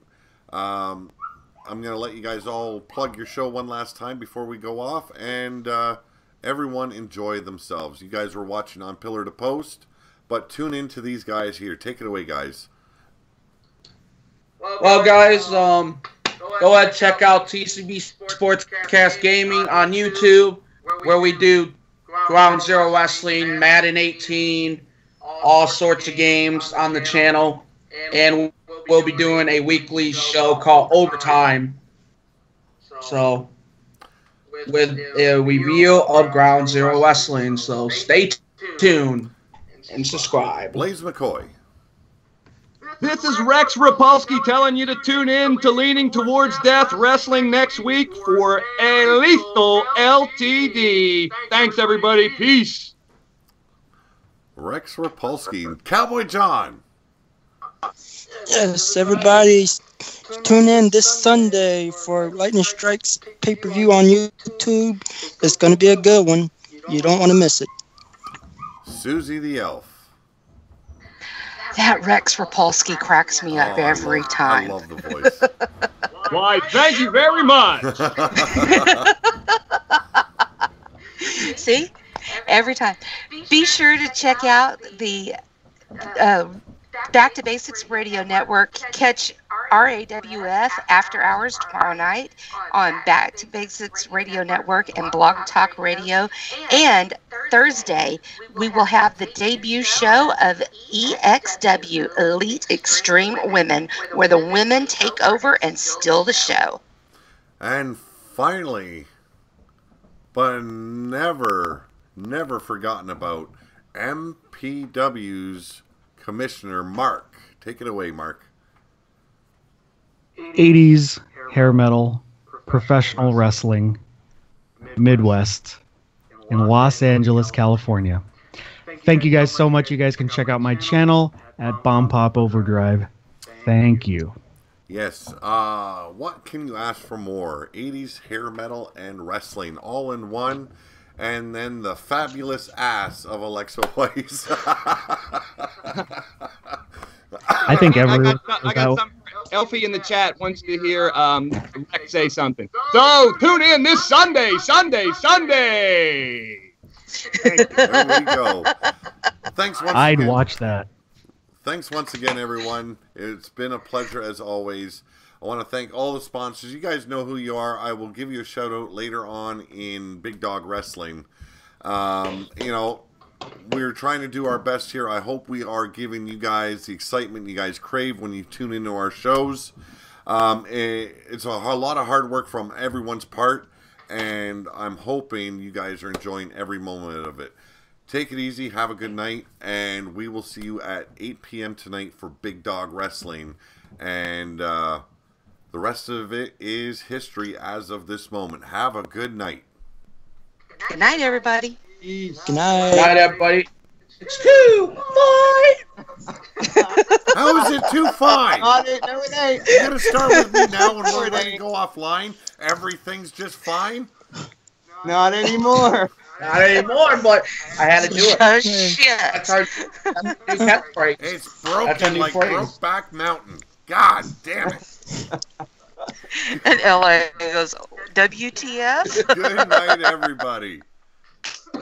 I'm going to let you guys all plug your show one last time before we go off, and everyone enjoy themselves. You guys were watching on Pillar to Post, but tune into these guys here. Take it away, guys. Well, guys, go ahead, check out TCB Sportscast Gaming on YouTube, where we do Ground Zero Wrestling, Madden 18, all sorts of games on the channel. And we'll be doing a weekly show called Overtime. So, with a review of Ground Zero Wrestling. So, stay tuned and subscribe. Blaze McCoy. This is Rex Rapolsky telling you to tune in to Leaning Towards Death Wrestling next week for a Lethal LTD. Thanks, everybody. Peace. Rex Rapolsky, Cowboy John. Yes, everybody, tune in this Sunday for Lightning Strikes pay-per-view on YouTube. It's going to be a good one. You don't want to miss it. Susie the Elf. That Rex Rapolsky cracks me up every time. I love the voice. Why, thank you very much. See? Every time. Be sure to check out the Back to Basics Radio Network. Catch RAWF After Hours tomorrow night on Back to Basics Radio Network and Blog Talk Radio. And Thursday, we will have the debut show of EXW, Elite Extreme Women, where the women take over and steal the show. And finally, but never forgotten about, MPW's Commissioner Mark. Take it away, Mark. 80s hair metal, professional wrestling, Midwest, in Los Angeles, California. Thank you guys so much. You guys can check out my channel at Bombpop Overdrive. Thank you. Yes. What can you ask for more? 80s hair metal and wrestling all in one. And then the fabulous ass of Alexa Weiss. I think everyone. I got some. Elfie in the chat wants to hear Rex say something. So tune in this Sunday. There we go. Thanks once I'd again. watch that. Thanks once again, everyone. It's been a pleasure as always. I want to thank all the sponsors. You guys know who you are. I will give you a shout out later on in Big Dog Wrestling. We're trying to do our best here. I hope we are giving you guys the excitement you guys crave when you tune into our shows. It's a lot of hard work from everyone's part, and I'm hoping you guys are enjoying every moment of it. Take it easy, have a good night, and we will see you at 8 p.m. tonight for Big Dog Wrestling. And the rest of it is history as of this moment. Have a good night. Good night, everybody. Good night. Good night, everybody. It's too fine. How is it too fine? No, it ain't. You're going to start with me now and we're going to go offline? Everything's just fine? Not anymore. Not anymore, but I had to do it. Oh, shit. That's our new catchphrase. It's That's our broken new like phrase. Brokeback Mountain. God damn it. And LA goes, WTF? Good night, everybody.